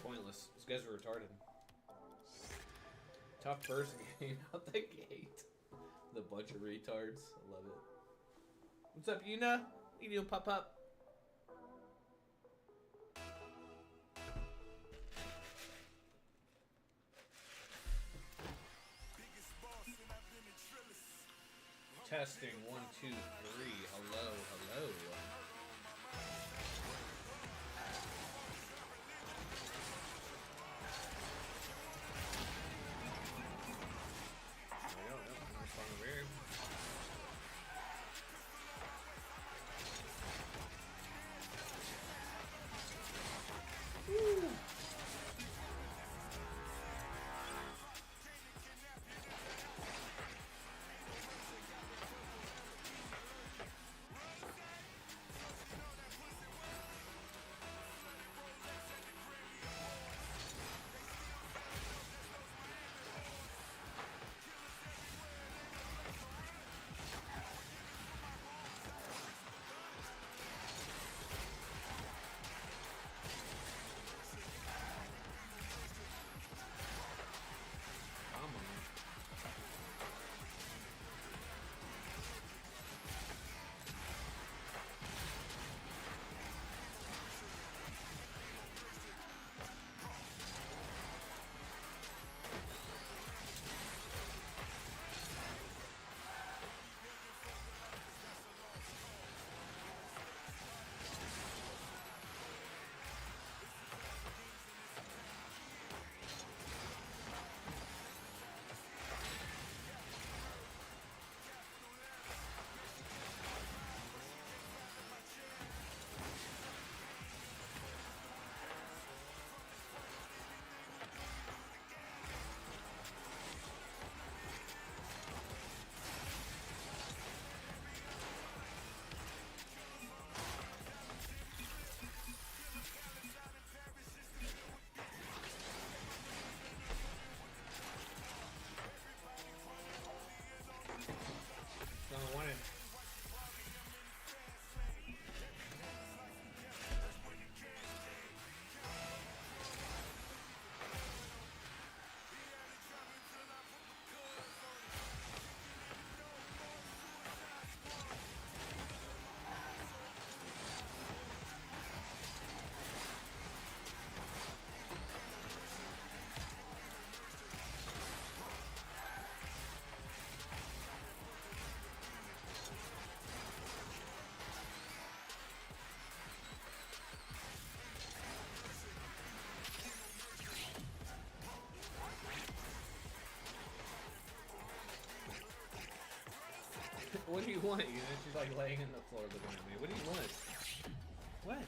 S13: Pointless. These guys are retarded. Tough first game out the gate. The bunch of retards. I love it. What's up, Yuna? What you doing, Pop? Testing 1, 2, 3. Hello, hello. There we go. Yep, nice one over here. Woo! want? You know, she's like laying on the floor looking at me. What do you want? What?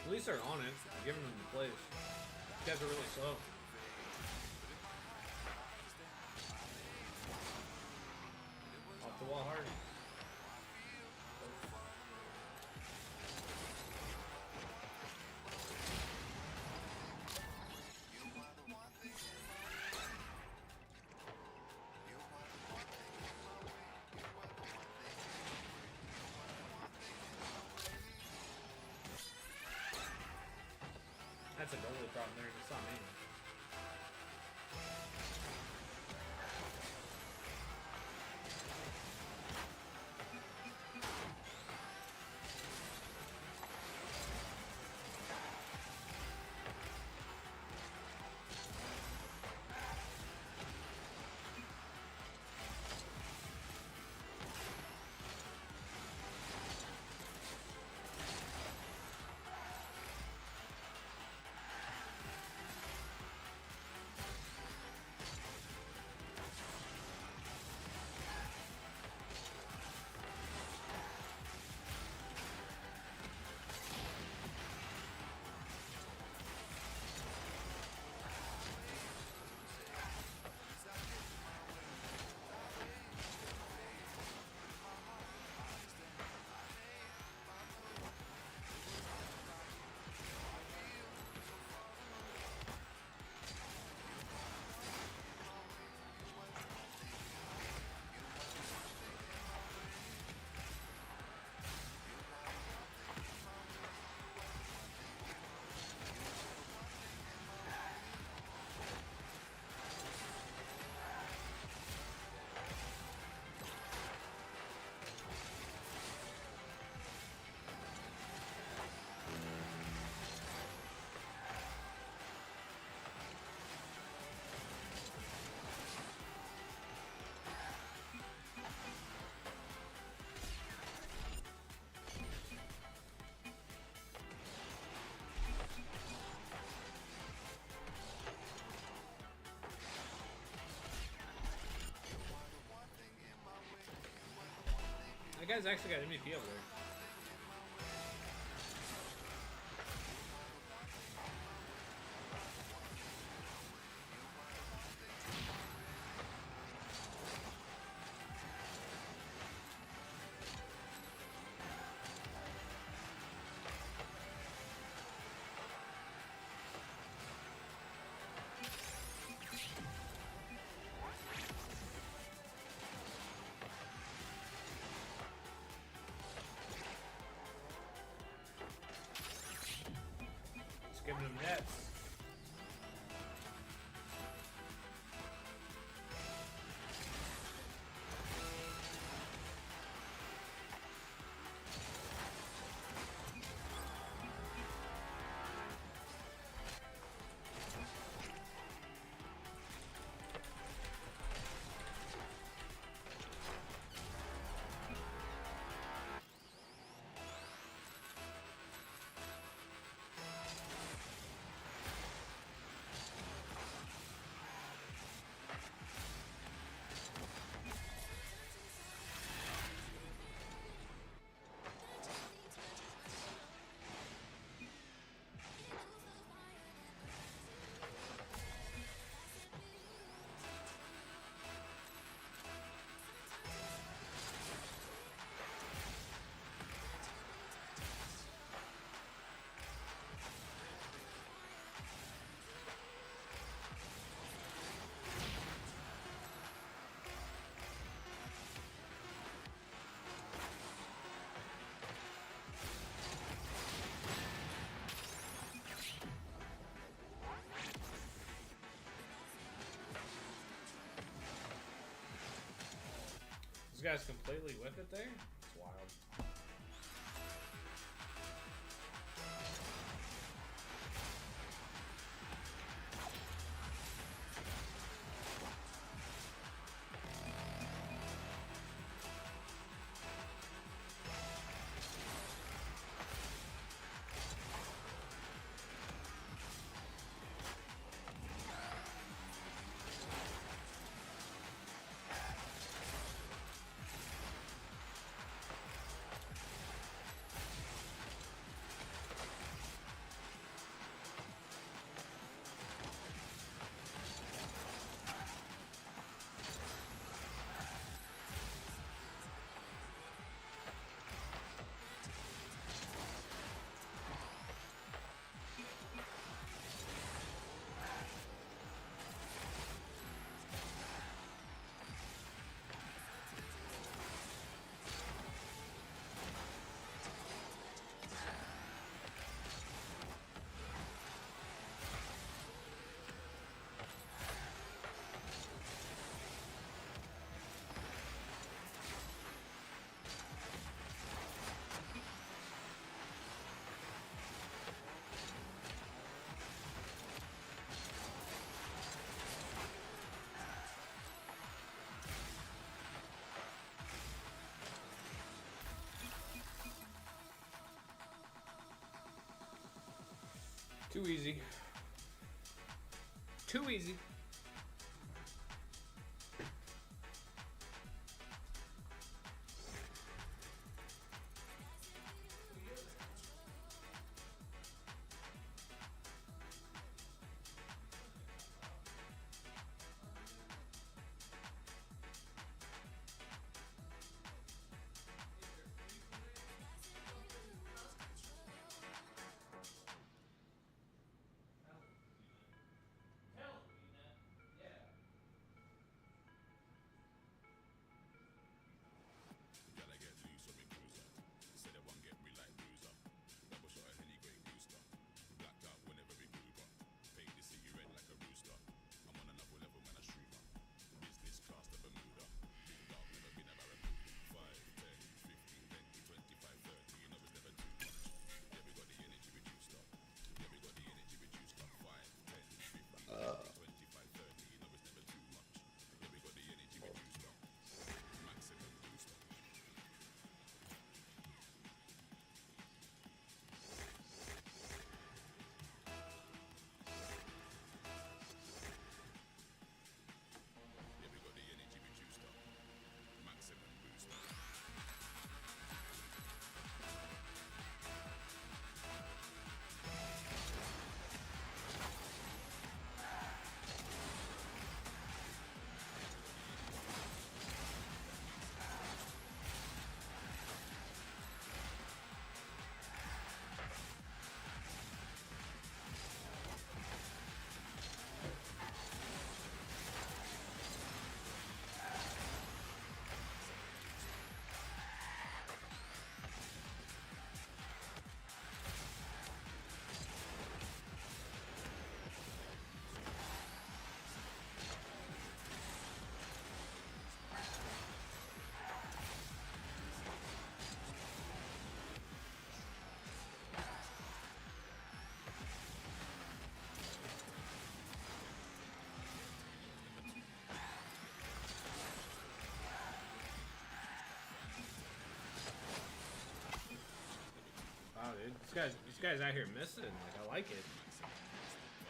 S13: At least they're on it, giving them the place. These guys are really slow. Off the wall hard. That's a goalie problem there, it's not me. That guy's actually got MVP over there. Giving them nets. guy's completely whip it there? It's wild. Too easy. Too easy. Wow, dude, this guy's out here missing. Like, I like it.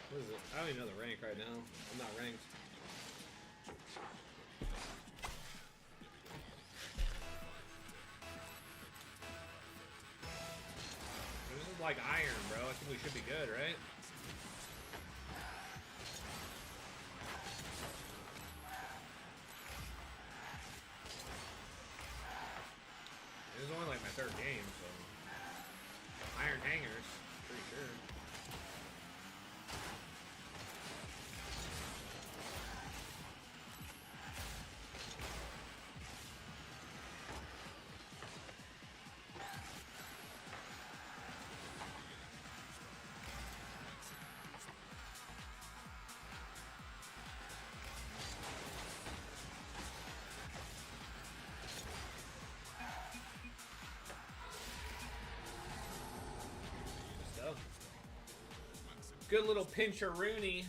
S13: What is it? I don't even know the rank right now. I'm not ranked. This is like iron, bro. I think we should be good, right? This is only like my third game, so iron hangers, pretty sure. Good little pincher Rooney.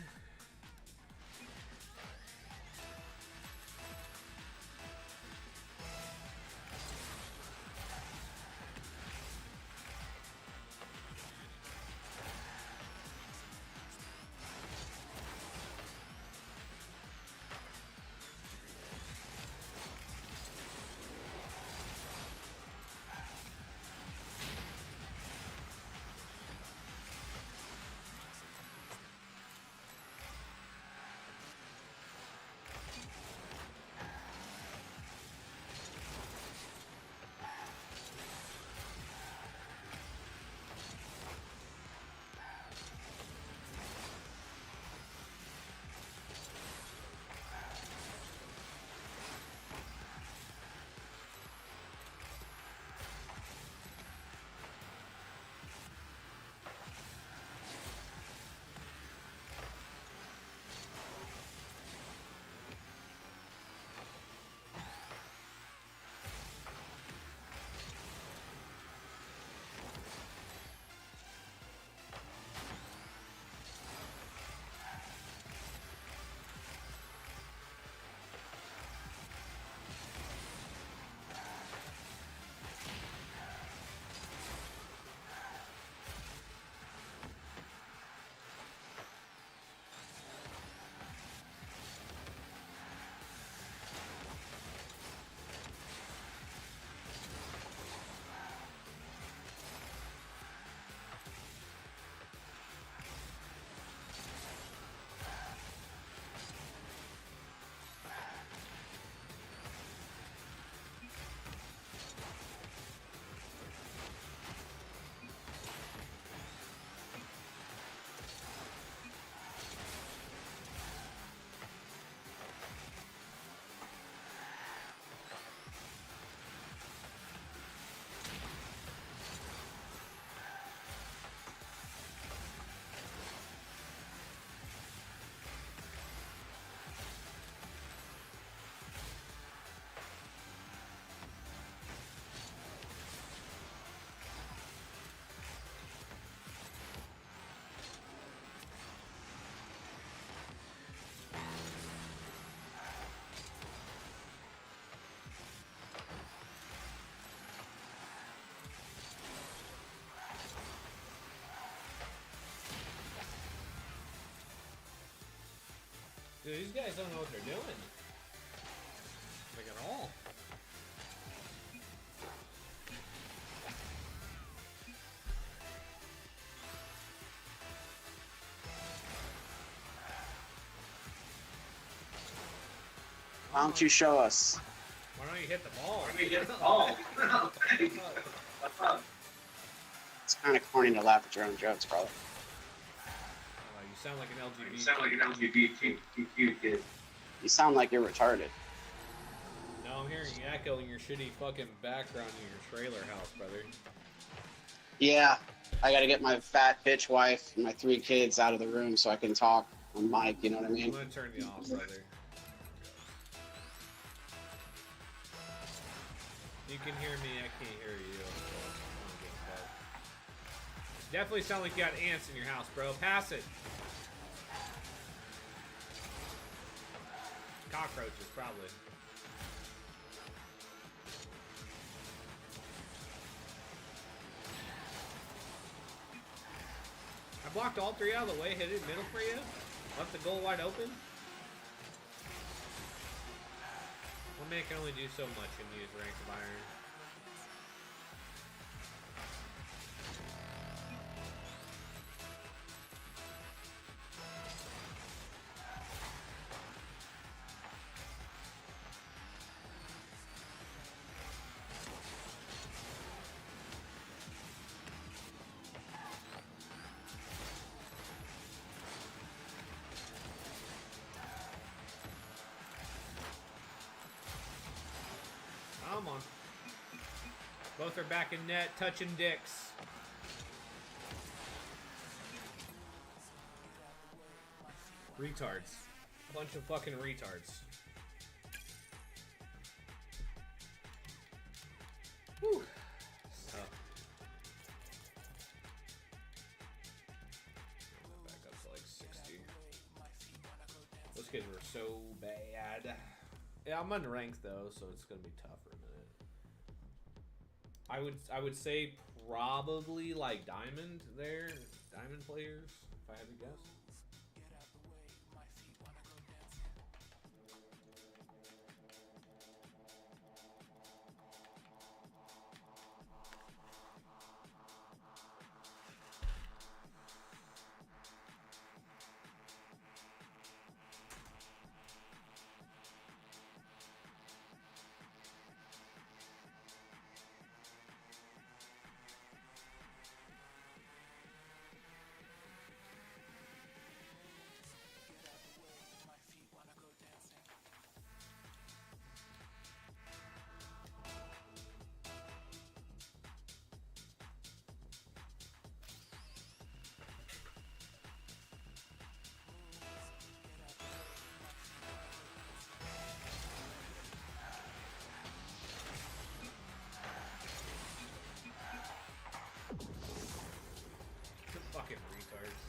S13: Dude, these guys don't know what they're doing. Like at all.
S20: Why don't you show us?
S13: Why don't you hit the ball?
S20: Why don't you hit the ball? It's kind of corny to laugh at your own jokes, brother.
S13: You sound like an LGBT.
S20: You sound like an LGBTQ kid. You sound like you're retarded.
S13: No, I'm hearing echo in your shitty fucking background in your trailer house, brother.
S20: Yeah, I gotta get my fat bitch wife and my 3 kids out of the room so I can talk on mic, you know what I mean?
S13: I'm gonna turn you off, brother. You can hear me, I can't hear you. Definitely sound like you got ants in your house, bro. Pass it. Cockroaches, probably. I blocked all 3 out of the way, hit it middle for you. Left the goal wide open. One man can only do so much and use rank of iron. Come on. Both are back in net, touching dicks. Retards. A bunch of fucking retards. Whew. So. Back up kids were so bad. Yeah, I'm unranked though, so it's gonna be tough for a minute. I would say probably like diamond players, if I had to guess. Fucking retards.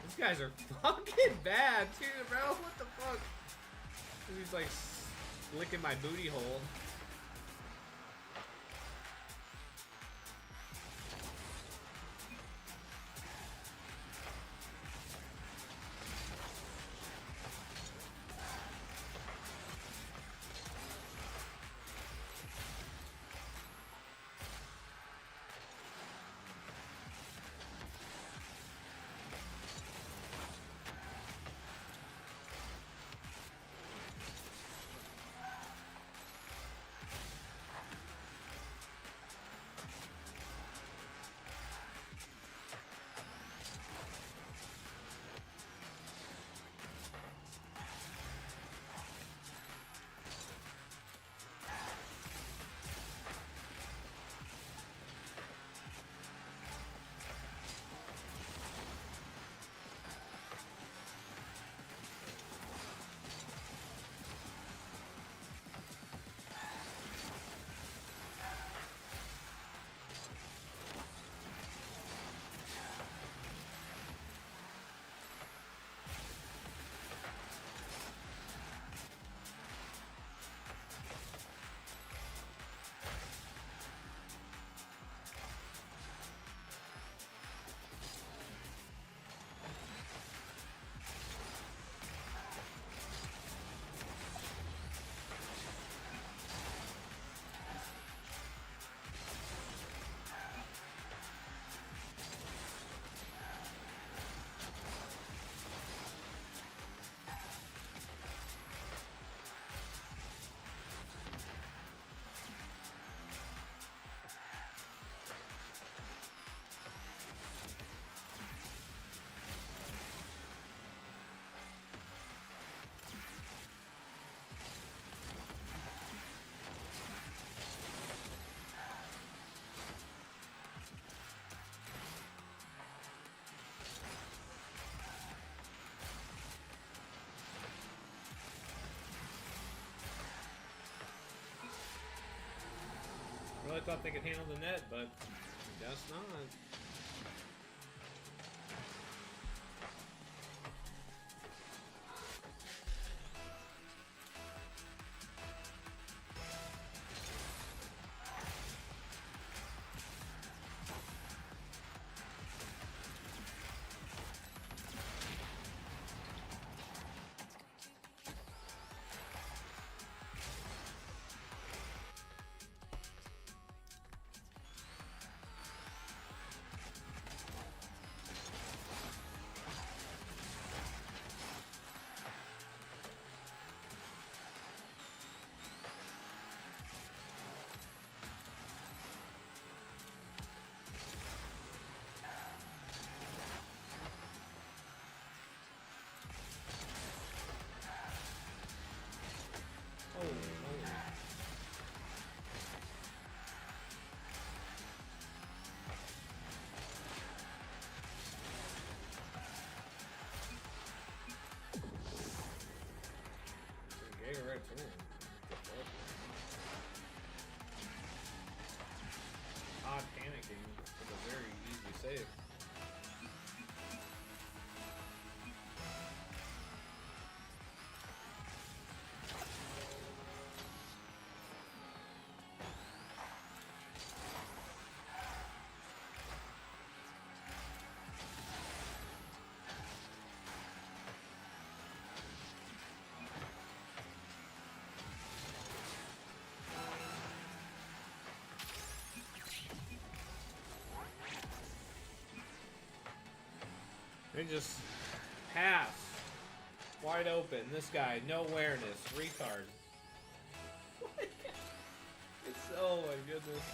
S13: These guys are fucking bad too, bro. What the fuck? He's like licking my booty hole. Really thought they could handle the net, but I guess not. save. They just pass. Wide open. This guy, no awareness. Retard. It's, oh my goodness.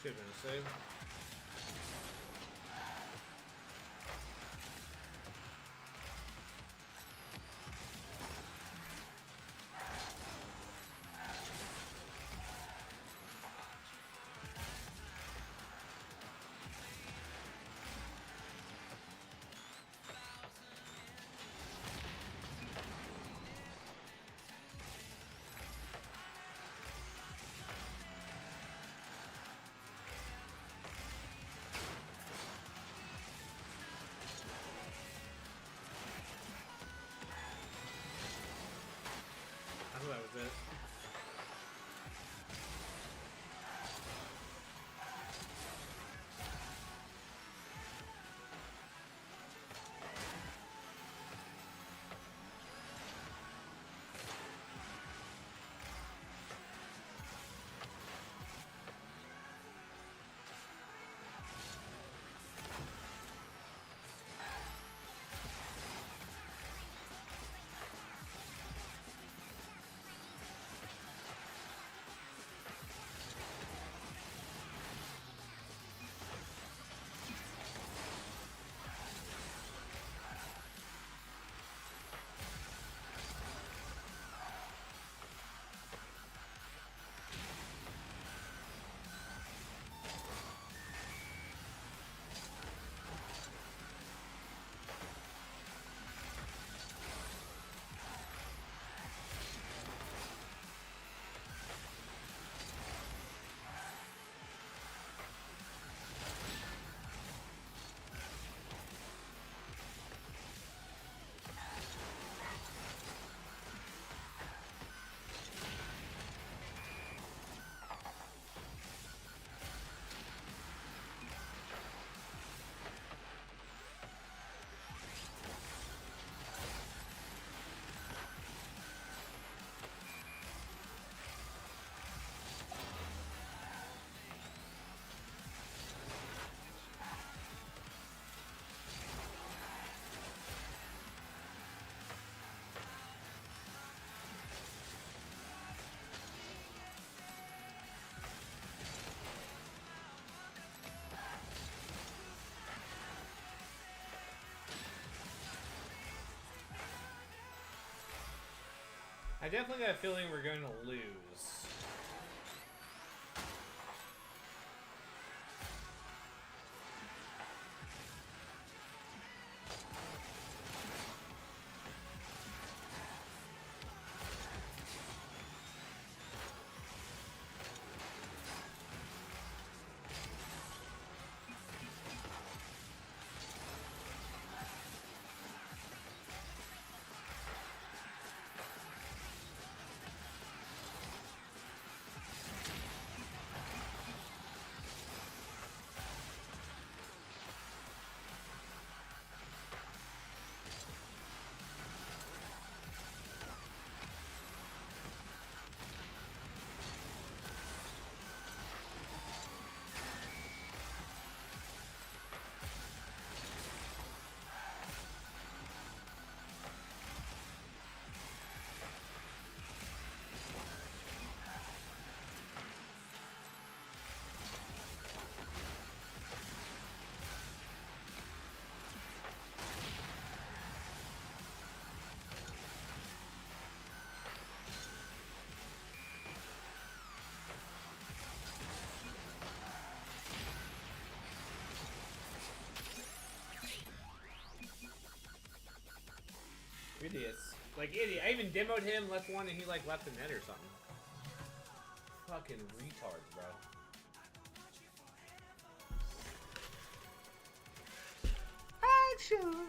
S13: Should have been a save. That was it. I definitely got a feeling we're going to lose. Idiots. Like, idiot. I even demoed him, left one, and he, like, left the net or something. Fucking retards, bro. Action!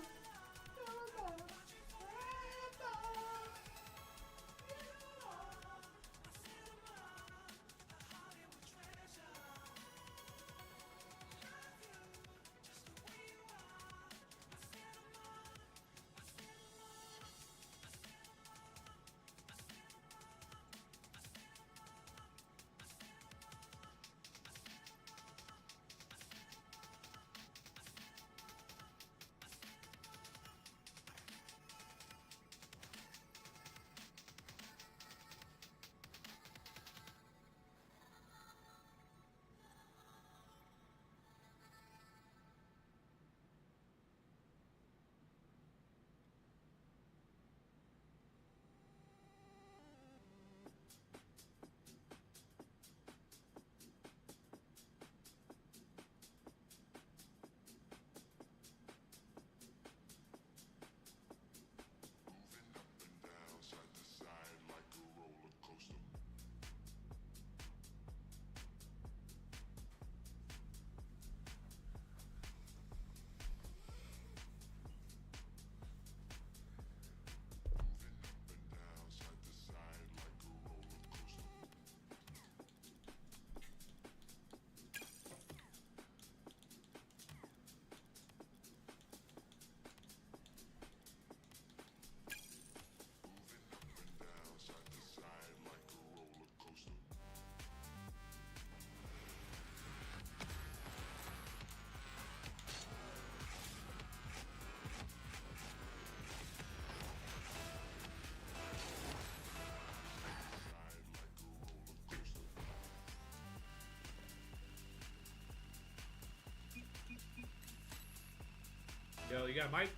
S13: Yo, you got a mic?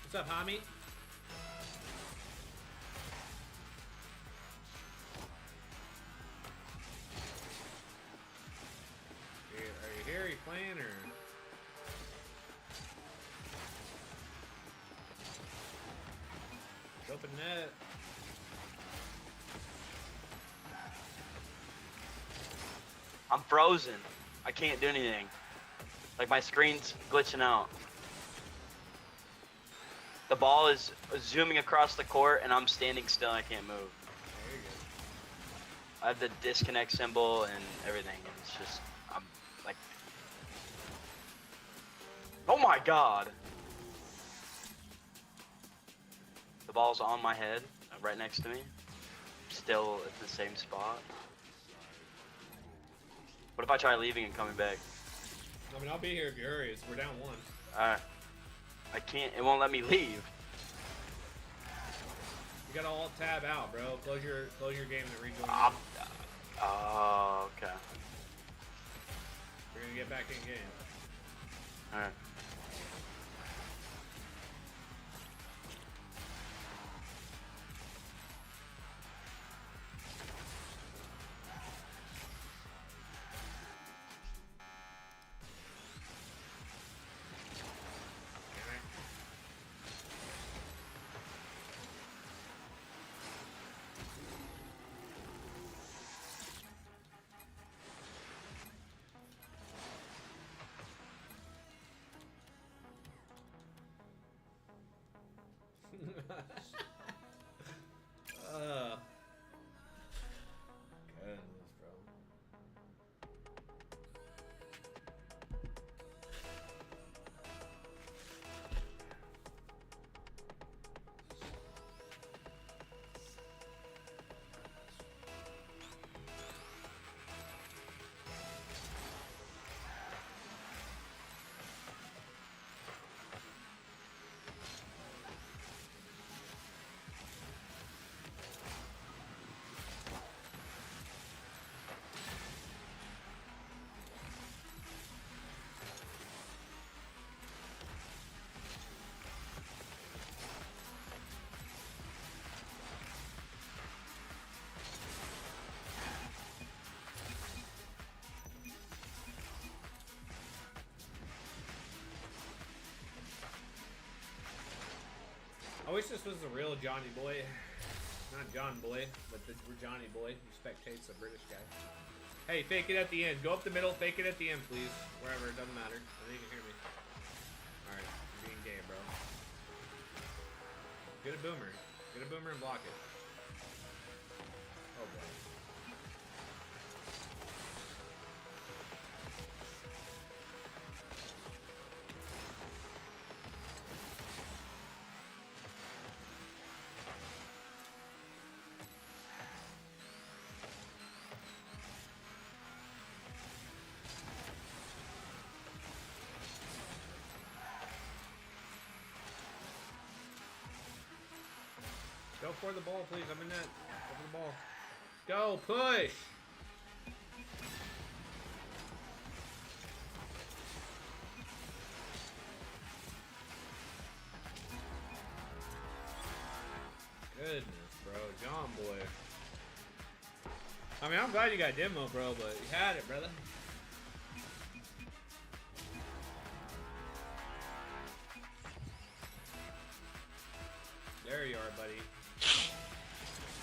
S13: What's up, homie? Are you here? Are you playing, or? Open net.
S21: I'm frozen. I can't do anything. Like, my screen's glitching out. The ball is zooming across the court, and I'm standing still. I can't move.
S13: There you go.
S21: I have the disconnect symbol and everything. And it's just, I'm like, oh my god! The ball's on my head, right next to me. Still at the same spot. What if I try leaving and coming back?
S13: I mean, I'll be here if you hurry. We're down one.
S21: Alright. I can't, it won't let me leave.
S13: You gotta alt tab out, bro. Close your game and rejoin.
S21: Oh, okay.
S13: We're gonna get back in game.
S21: Alright.
S13: Goodness, bro. I wish this was the real Johnny Boy. Not John Boy, but we're Johnny Boy. Who spectates a British guy. Hey, fake it at the end. Go up the middle, fake it at the end, please. Wherever, it doesn't matter. I think you can hear me. Alright, I'm being gay, bro. Get a boomer. Get a boomer and block it. Oh boy. Go for the ball, please. I'm in net. Go for the ball. Go, push! Goodness, bro. John Boy. I mean, I'm glad you got demo, bro, but you had it, brother. There you are, buddy.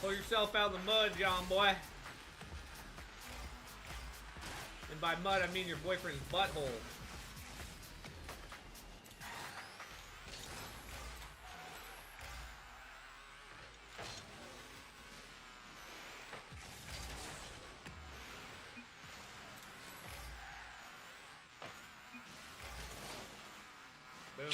S13: Pull yourself out of the mud, John Boy. And by mud, I mean your boyfriend's butthole. Boom.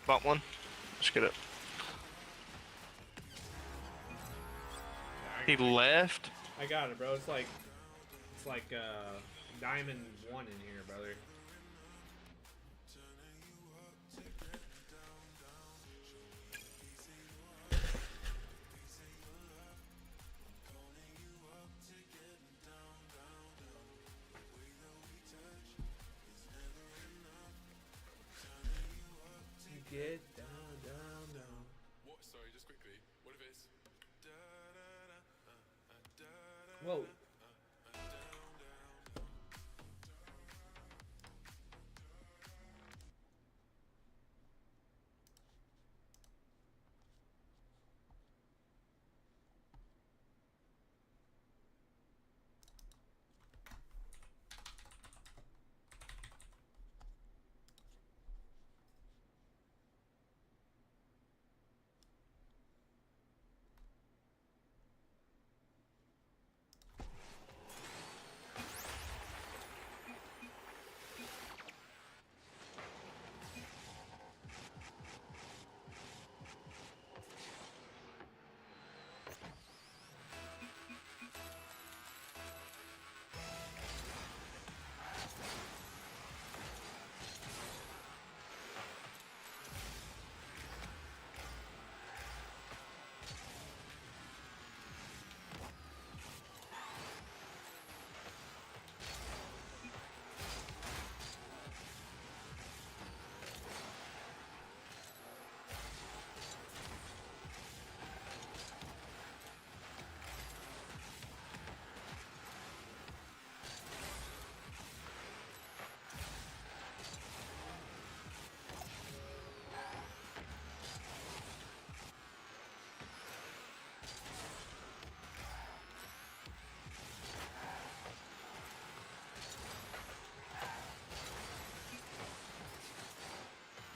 S9: Bot one. Let's get it. He left.
S13: I got it, bro. It's like diamond 1 in here, brother. Get down, down, down.
S22: What? Sorry, just quickly. What if it's?
S13: Whoa.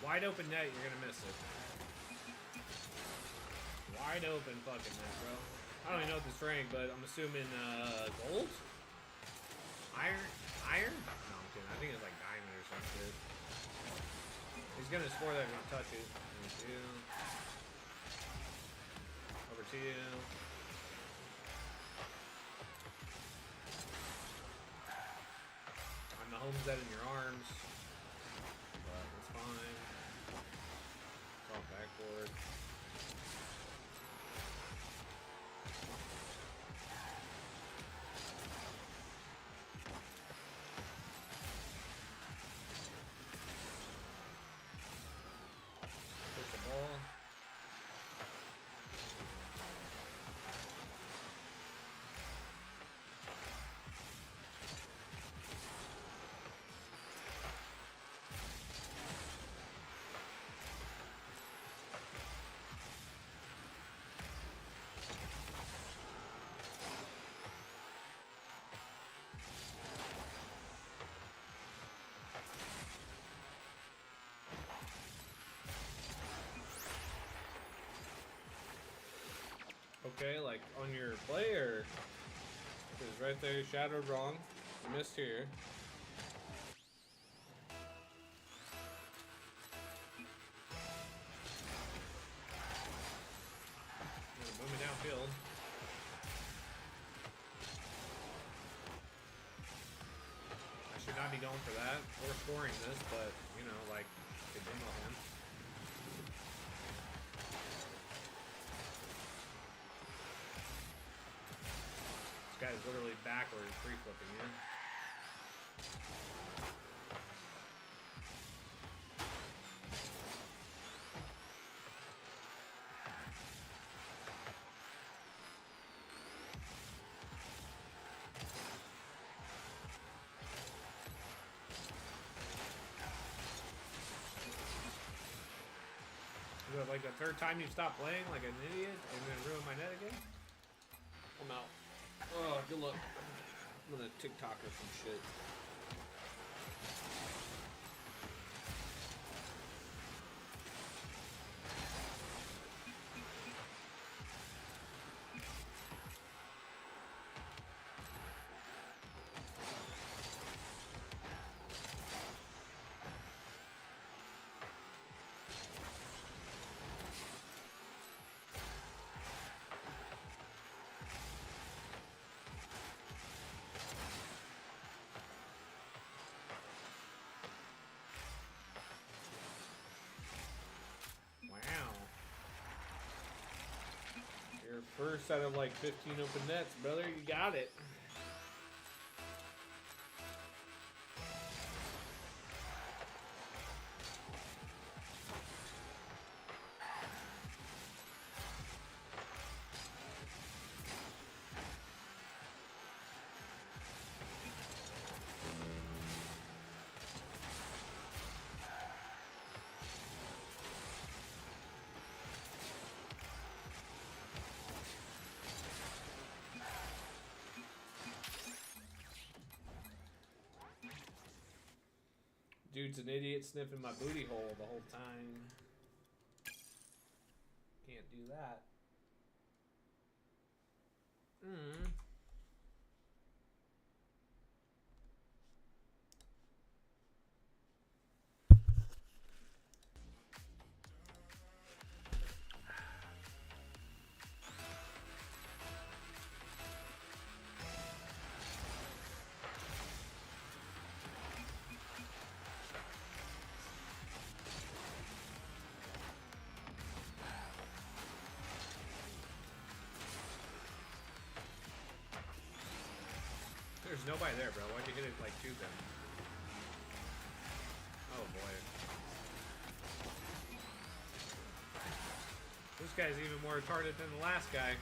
S13: Wide open net, you're gonna miss it. Wide open fucking net, bro. I don't even know what this rank, but I'm assuming gold? Iron? Iron? No, I'm kidding. I think it's like diamond or some shit. He's gonna score that, gonna touch it. Over to you. I'm the Holmes that in your arms. But it's fine. Off backboard. Push the ball. okay? Like on your play, or is right there shadowed wrong? You missed here. Moving downfield. I should not be going for that or scoring this, but you know, like, they demo him. This guy's literally backwards, free flipping, yeah. Is it like the third time you stop playing like an idiot and then ruin my net again? I'm out. Oh, good luck. I'm gonna TikTok or some shit. Your first out of like 15 open nets, brother. You got it. Dude's an idiot sniffing my booty hole the whole time. Can't do that. There's nobody there, bro. Why'd you hit it like two then? Oh boy. This guy's even more retarded than the last guy.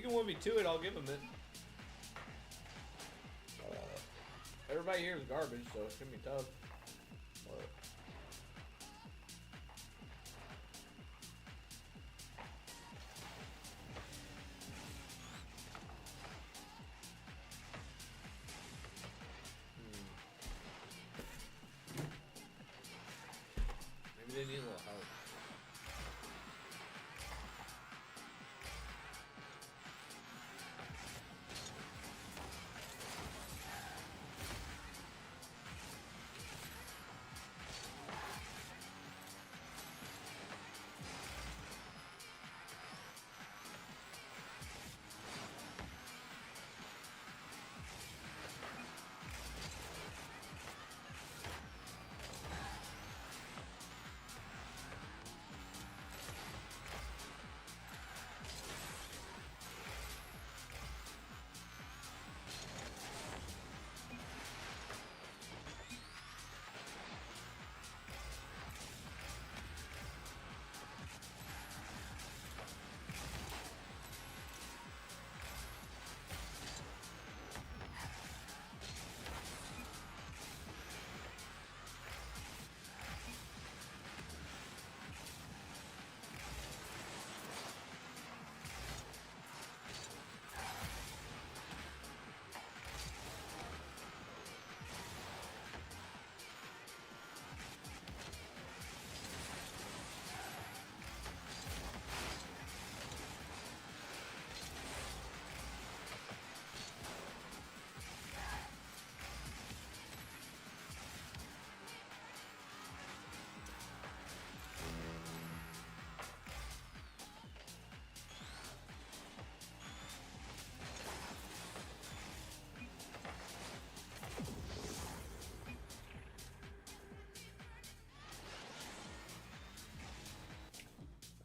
S13: can 1v2 it, I'll give him it. Everybody here is garbage, so it's gonna be tough. Maybe they need a little help.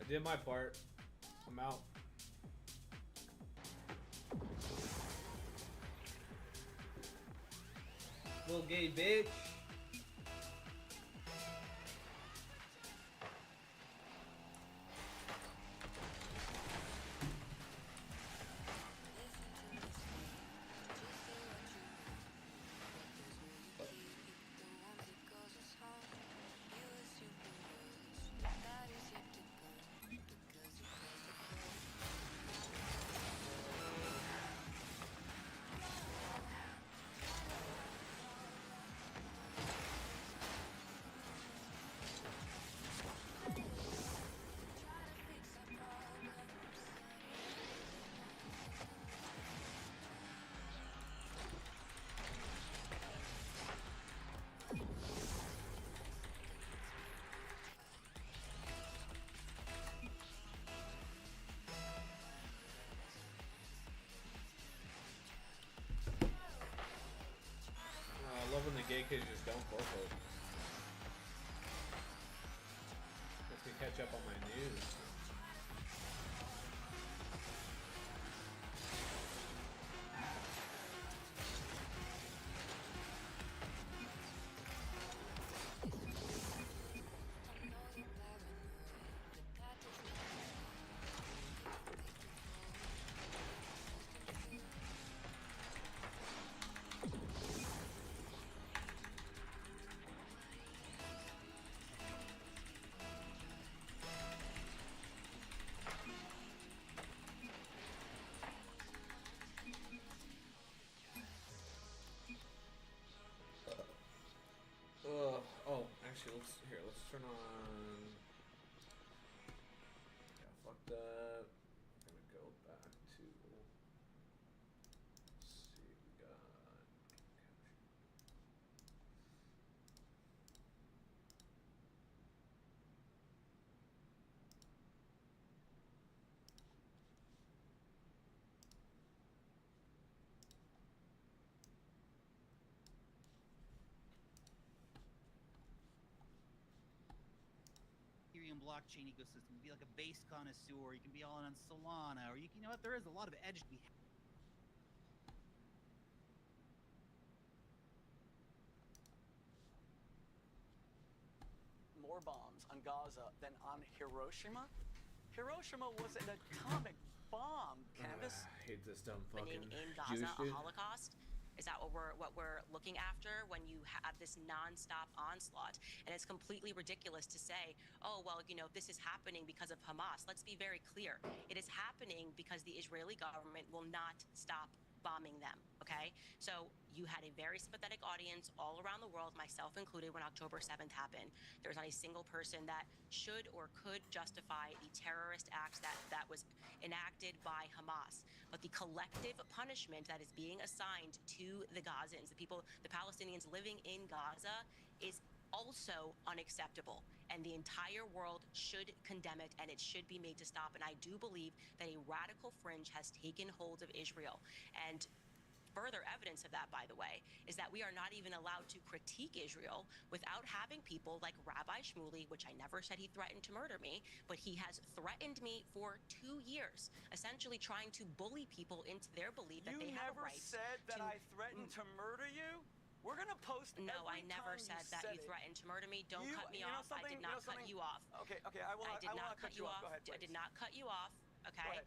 S13: I did my part. I'm out. Little gay bitch. I love when the gay kids just don't forfeit. Makes me catch up on my news. Oh, actually, let's turn on. Yeah, fuck that. I'm gonna go back to. Let's see, we got.
S7: Ethereum blockchain ecosystem. Be like a base connoisseur. You can be all in on Solana, or you know what? There is a lot of edge to be.
S19: More bombs on Gaza than on Hiroshima? Hiroshima was an atomic bomb, Candace.
S13: I hate this dumb fucking
S17: In
S13: Jewish
S17: Gaza, a
S13: dude.
S17: Holocaust? Is that what we're looking after when you have this nonstop onslaught? And it's completely ridiculous to say, oh, well, you know, this is happening because of Hamas. Let's be very clear. It is happening because the Israeli government will not stop bombing them, okay? So you had a very sympathetic audience all around the world, myself included, when October 7th happened. There's not a single person that should or could justify the terrorist acts that was enacted by Hamas. But the collective punishment that is being assigned to the Gazans, the Palestinians living in Gaza, is also unacceptable, and the entire world should condemn it, and it should be made to stop. And I do believe that a radical fringe has taken hold of Israel. And further evidence of that, by the way, is that we are not even allowed to critique Israel without having people like Rabbi Shmuley, which I never said he threatened to murder me, but he has threatened me for 2 years, essentially trying to bully people into their belief that they have a right.
S19: You never said that I threatened to murder you? We're going to post
S17: No, I
S19: every
S17: never
S19: time
S17: said that you
S19: it.
S17: threatened to murder me. Don't cut me
S19: you know
S17: off. I did not cut you off.
S19: Okay, I will
S17: not
S19: cut you off. Go ahead,
S17: I did not cut you off, okay?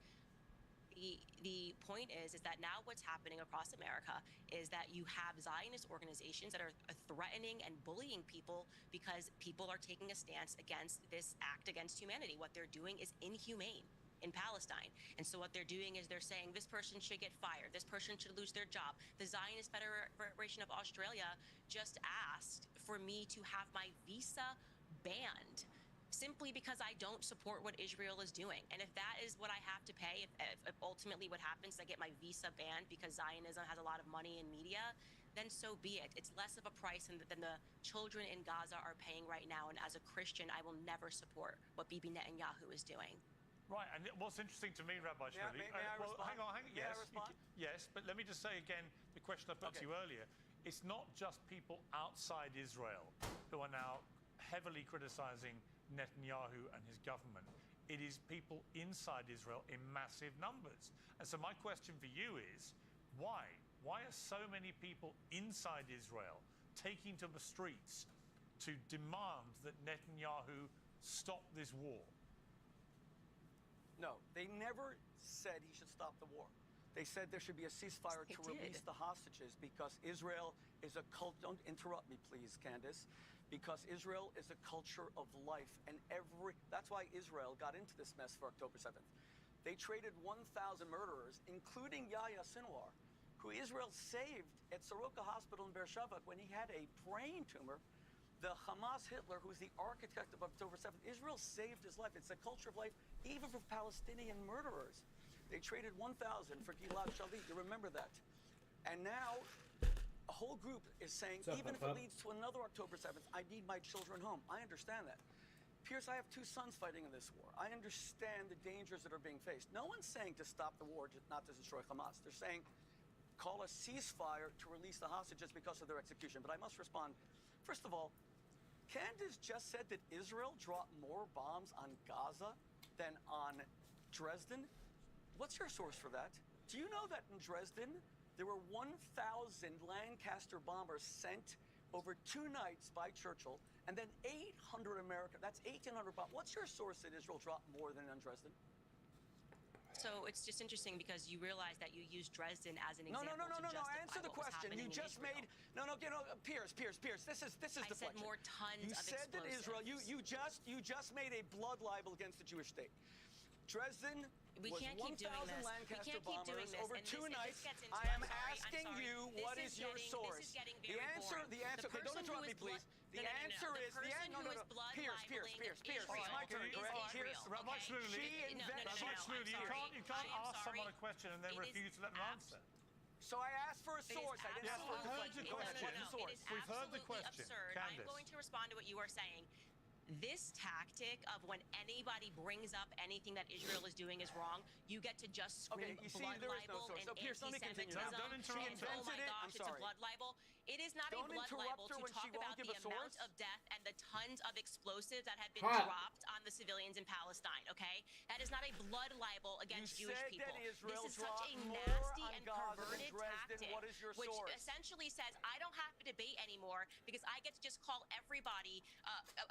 S17: The point is that now what's happening across America is that you have Zionist organizations that are threatening and bullying people because people are taking a stance against this act against humanity. What they're doing is inhumane in Palestine. And so what they're doing is they're saying this person should get fired, this person should lose their job. The Zionist Federation of Australia just asked for me to have my visa banned simply because I don't support what Israel is doing. And if that is what I have to pay, if ultimately what happens is I get my visa banned because Zionism has a lot of money in media, then so be it. It's less of a price than the children in Gaza are paying right now. And as a Christian, I will never support what Bibi Netanyahu is doing.
S18: Right, and what's interesting to me, Rabbi Shmuley...
S19: May I respond?
S18: Hang on.
S19: May I respond?
S18: Yes, but let me just say again the question I put to you earlier. It's not just people outside Israel who are now heavily criticizing Netanyahu and his government. It is people inside Israel in massive numbers. And so my question for you is, why? Why are so many people inside Israel taking to the streets to demand that Netanyahu stop this war?
S19: No, they never said he should stop the war. They said there should be a ceasefire to release the hostages because Israel is a cult. Don't interrupt me, please, Candace. Because Israel is a culture of life, and that's why Israel got into this mess for October 7th. They traded 1,000 murderers, including Yahya Sinwar, who Israel saved at Soroka Hospital in Beersheba when he had a brain tumor. The Hamas Hitler, who's the architect of October 7th, Israel saved his life. It's a culture of life, even for Palestinian murderers. They traded 1,000 for Gilad Shalit. You remember that. And now a whole group is saying, even if it leads to another October 7th, I need my children home. I understand that. Pierce, I have 2 sons fighting in this war. I understand the dangers that are being faced. No one's saying to stop the war, not to destroy Hamas. They're saying, call a ceasefire to release the hostages because of their execution. But I must respond. First of all, Candace just said that Israel dropped more bombs on Gaza than on Dresden. What's your source for that? Do you know that in Dresden, there were 1,000 Lancaster bombers sent over 2 nights by Churchill, and then 800 American, that's 1,800 bombs. What's your source that Israel dropped more than on Dresden?
S17: So it's just interesting because you realize that you used Dresden as an example
S19: No.
S17: to justify
S19: Answer the
S17: what was
S19: question.
S17: happening
S19: You just
S17: in Israel.
S19: made Pierce. This is
S17: I
S19: deflection.
S17: said more tons
S19: you
S17: of
S19: said that Israel. You
S17: explosives.
S19: just made a blood libel against the Jewish state. Dresden
S17: We
S19: was
S17: can't keep
S19: 1,000
S17: doing this.
S19: Lancaster
S17: We can't keep doing
S19: bombers
S17: this.
S19: over
S17: And
S19: 2 nights.
S17: This gets into,
S19: I am
S17: I'm
S19: asking
S17: sorry.
S19: you, what is your source?
S17: This is getting
S19: The
S17: very
S19: answer,
S17: boring.
S19: don't interrupt me, please. The answer is Pierce. It's my turn, correct? Pierce.
S18: Rabbi Shmuley,
S19: She invented.
S18: you can't ask someone a question and then refuse to let them answer.
S19: So I asked for a source. I didn't ask for a question.
S18: We've heard the question.
S17: Absurd. I'm going to respond to what you are saying. This tactic of when anybody brings up anything that Israel is doing is wrong, you get to just scream blood libel and anti-Semitism.
S18: Don't interrupt her.
S17: Oh my gosh, it's a blood libel. It is not a blood libel to talk about the amount of death and the tons of explosives that have been
S13: Huh.
S17: dropped on the civilians in Palestine, okay? That is not a blood libel against Jewish
S19: said
S17: people.
S19: that Israel
S17: This is such a
S19: dropped more
S17: nasty
S19: on
S17: and
S19: Gaza than
S17: perverted
S19: Dresden.
S17: tactic,
S19: What is your
S17: which
S19: source?
S17: essentially says, I don't have to debate anymore because I get to just call everybody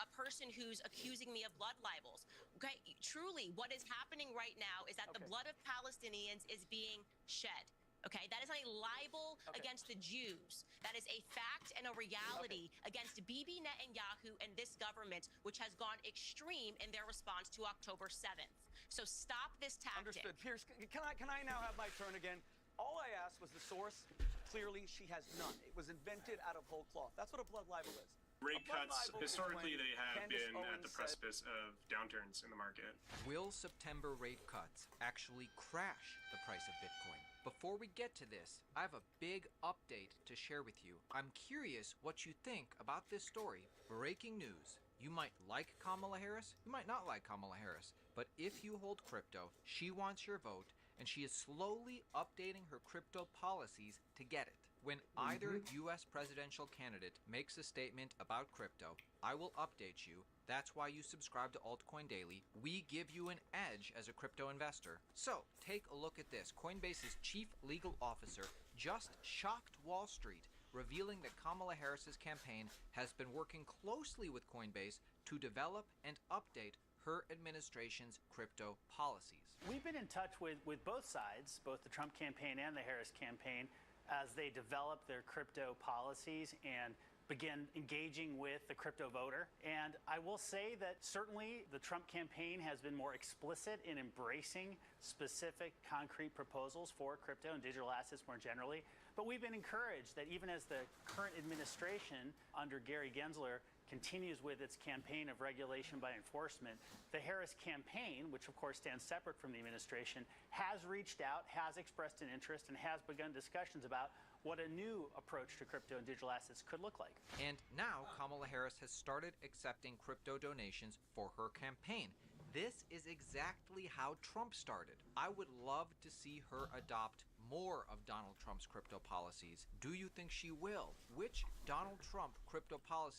S17: a person who's accusing me of blood libels. Okay, truly, what is happening right now is that the blood of Palestinians is being shed. Okay, that is not a libel against the Jews. That is a fact and a reality against Bibi Netanyahu and this government, which has gone extreme in their response to October 7th. So stop this tactic.
S19: Understood. Pierce, can I now have my turn again? All I asked was the source. Clearly, she has none. It was invented out of whole cloth. That's what a blood libel is.
S12: Rate
S19: A blood
S12: cuts,
S19: libel is
S12: historically,
S19: when
S12: they have
S19: Candace
S12: been at
S19: Owens
S12: the
S19: said-
S12: precipice of downturns in the market.
S14: Will September rate cuts actually crash the price of Bitcoin? Before we get to this, I have a big update to share with you. I'm curious what you think about this story. Breaking news. You might like Kamala Harris, you might not like Kamala Harris, but if you hold crypto, she wants your vote, and she is slowly updating her crypto policies to get it. When either U.S. presidential candidate makes a statement about crypto, I will update you. That's why you subscribe to Altcoin Daily. We give you an edge as a crypto investor. So, take a look at this. Coinbase's chief legal officer just shocked Wall Street, revealing that Kamala Harris's campaign has been working closely with Coinbase to develop and update her administration's crypto policies.
S23: We've been in touch with both sides, both the Trump campaign and the Harris campaign, as they develop their crypto policies and begin engaging with the crypto voter. And I will say that certainly the Trump campaign has been more explicit in embracing specific concrete proposals for crypto and digital assets more generally. But we've been encouraged that even as the current administration under Gary Gensler continues with its campaign of regulation by enforcement, the Harris campaign, which of course stands separate from the administration, has reached out, has expressed an interest, and has begun discussions about what a new approach to crypto and digital assets could look like.
S14: And now Kamala Harris has started accepting crypto donations for her campaign. This is exactly how Trump started. I would love to see her adopt more of Donald Trump's crypto policies. Do you think she will? Which Donald Trump crypto policy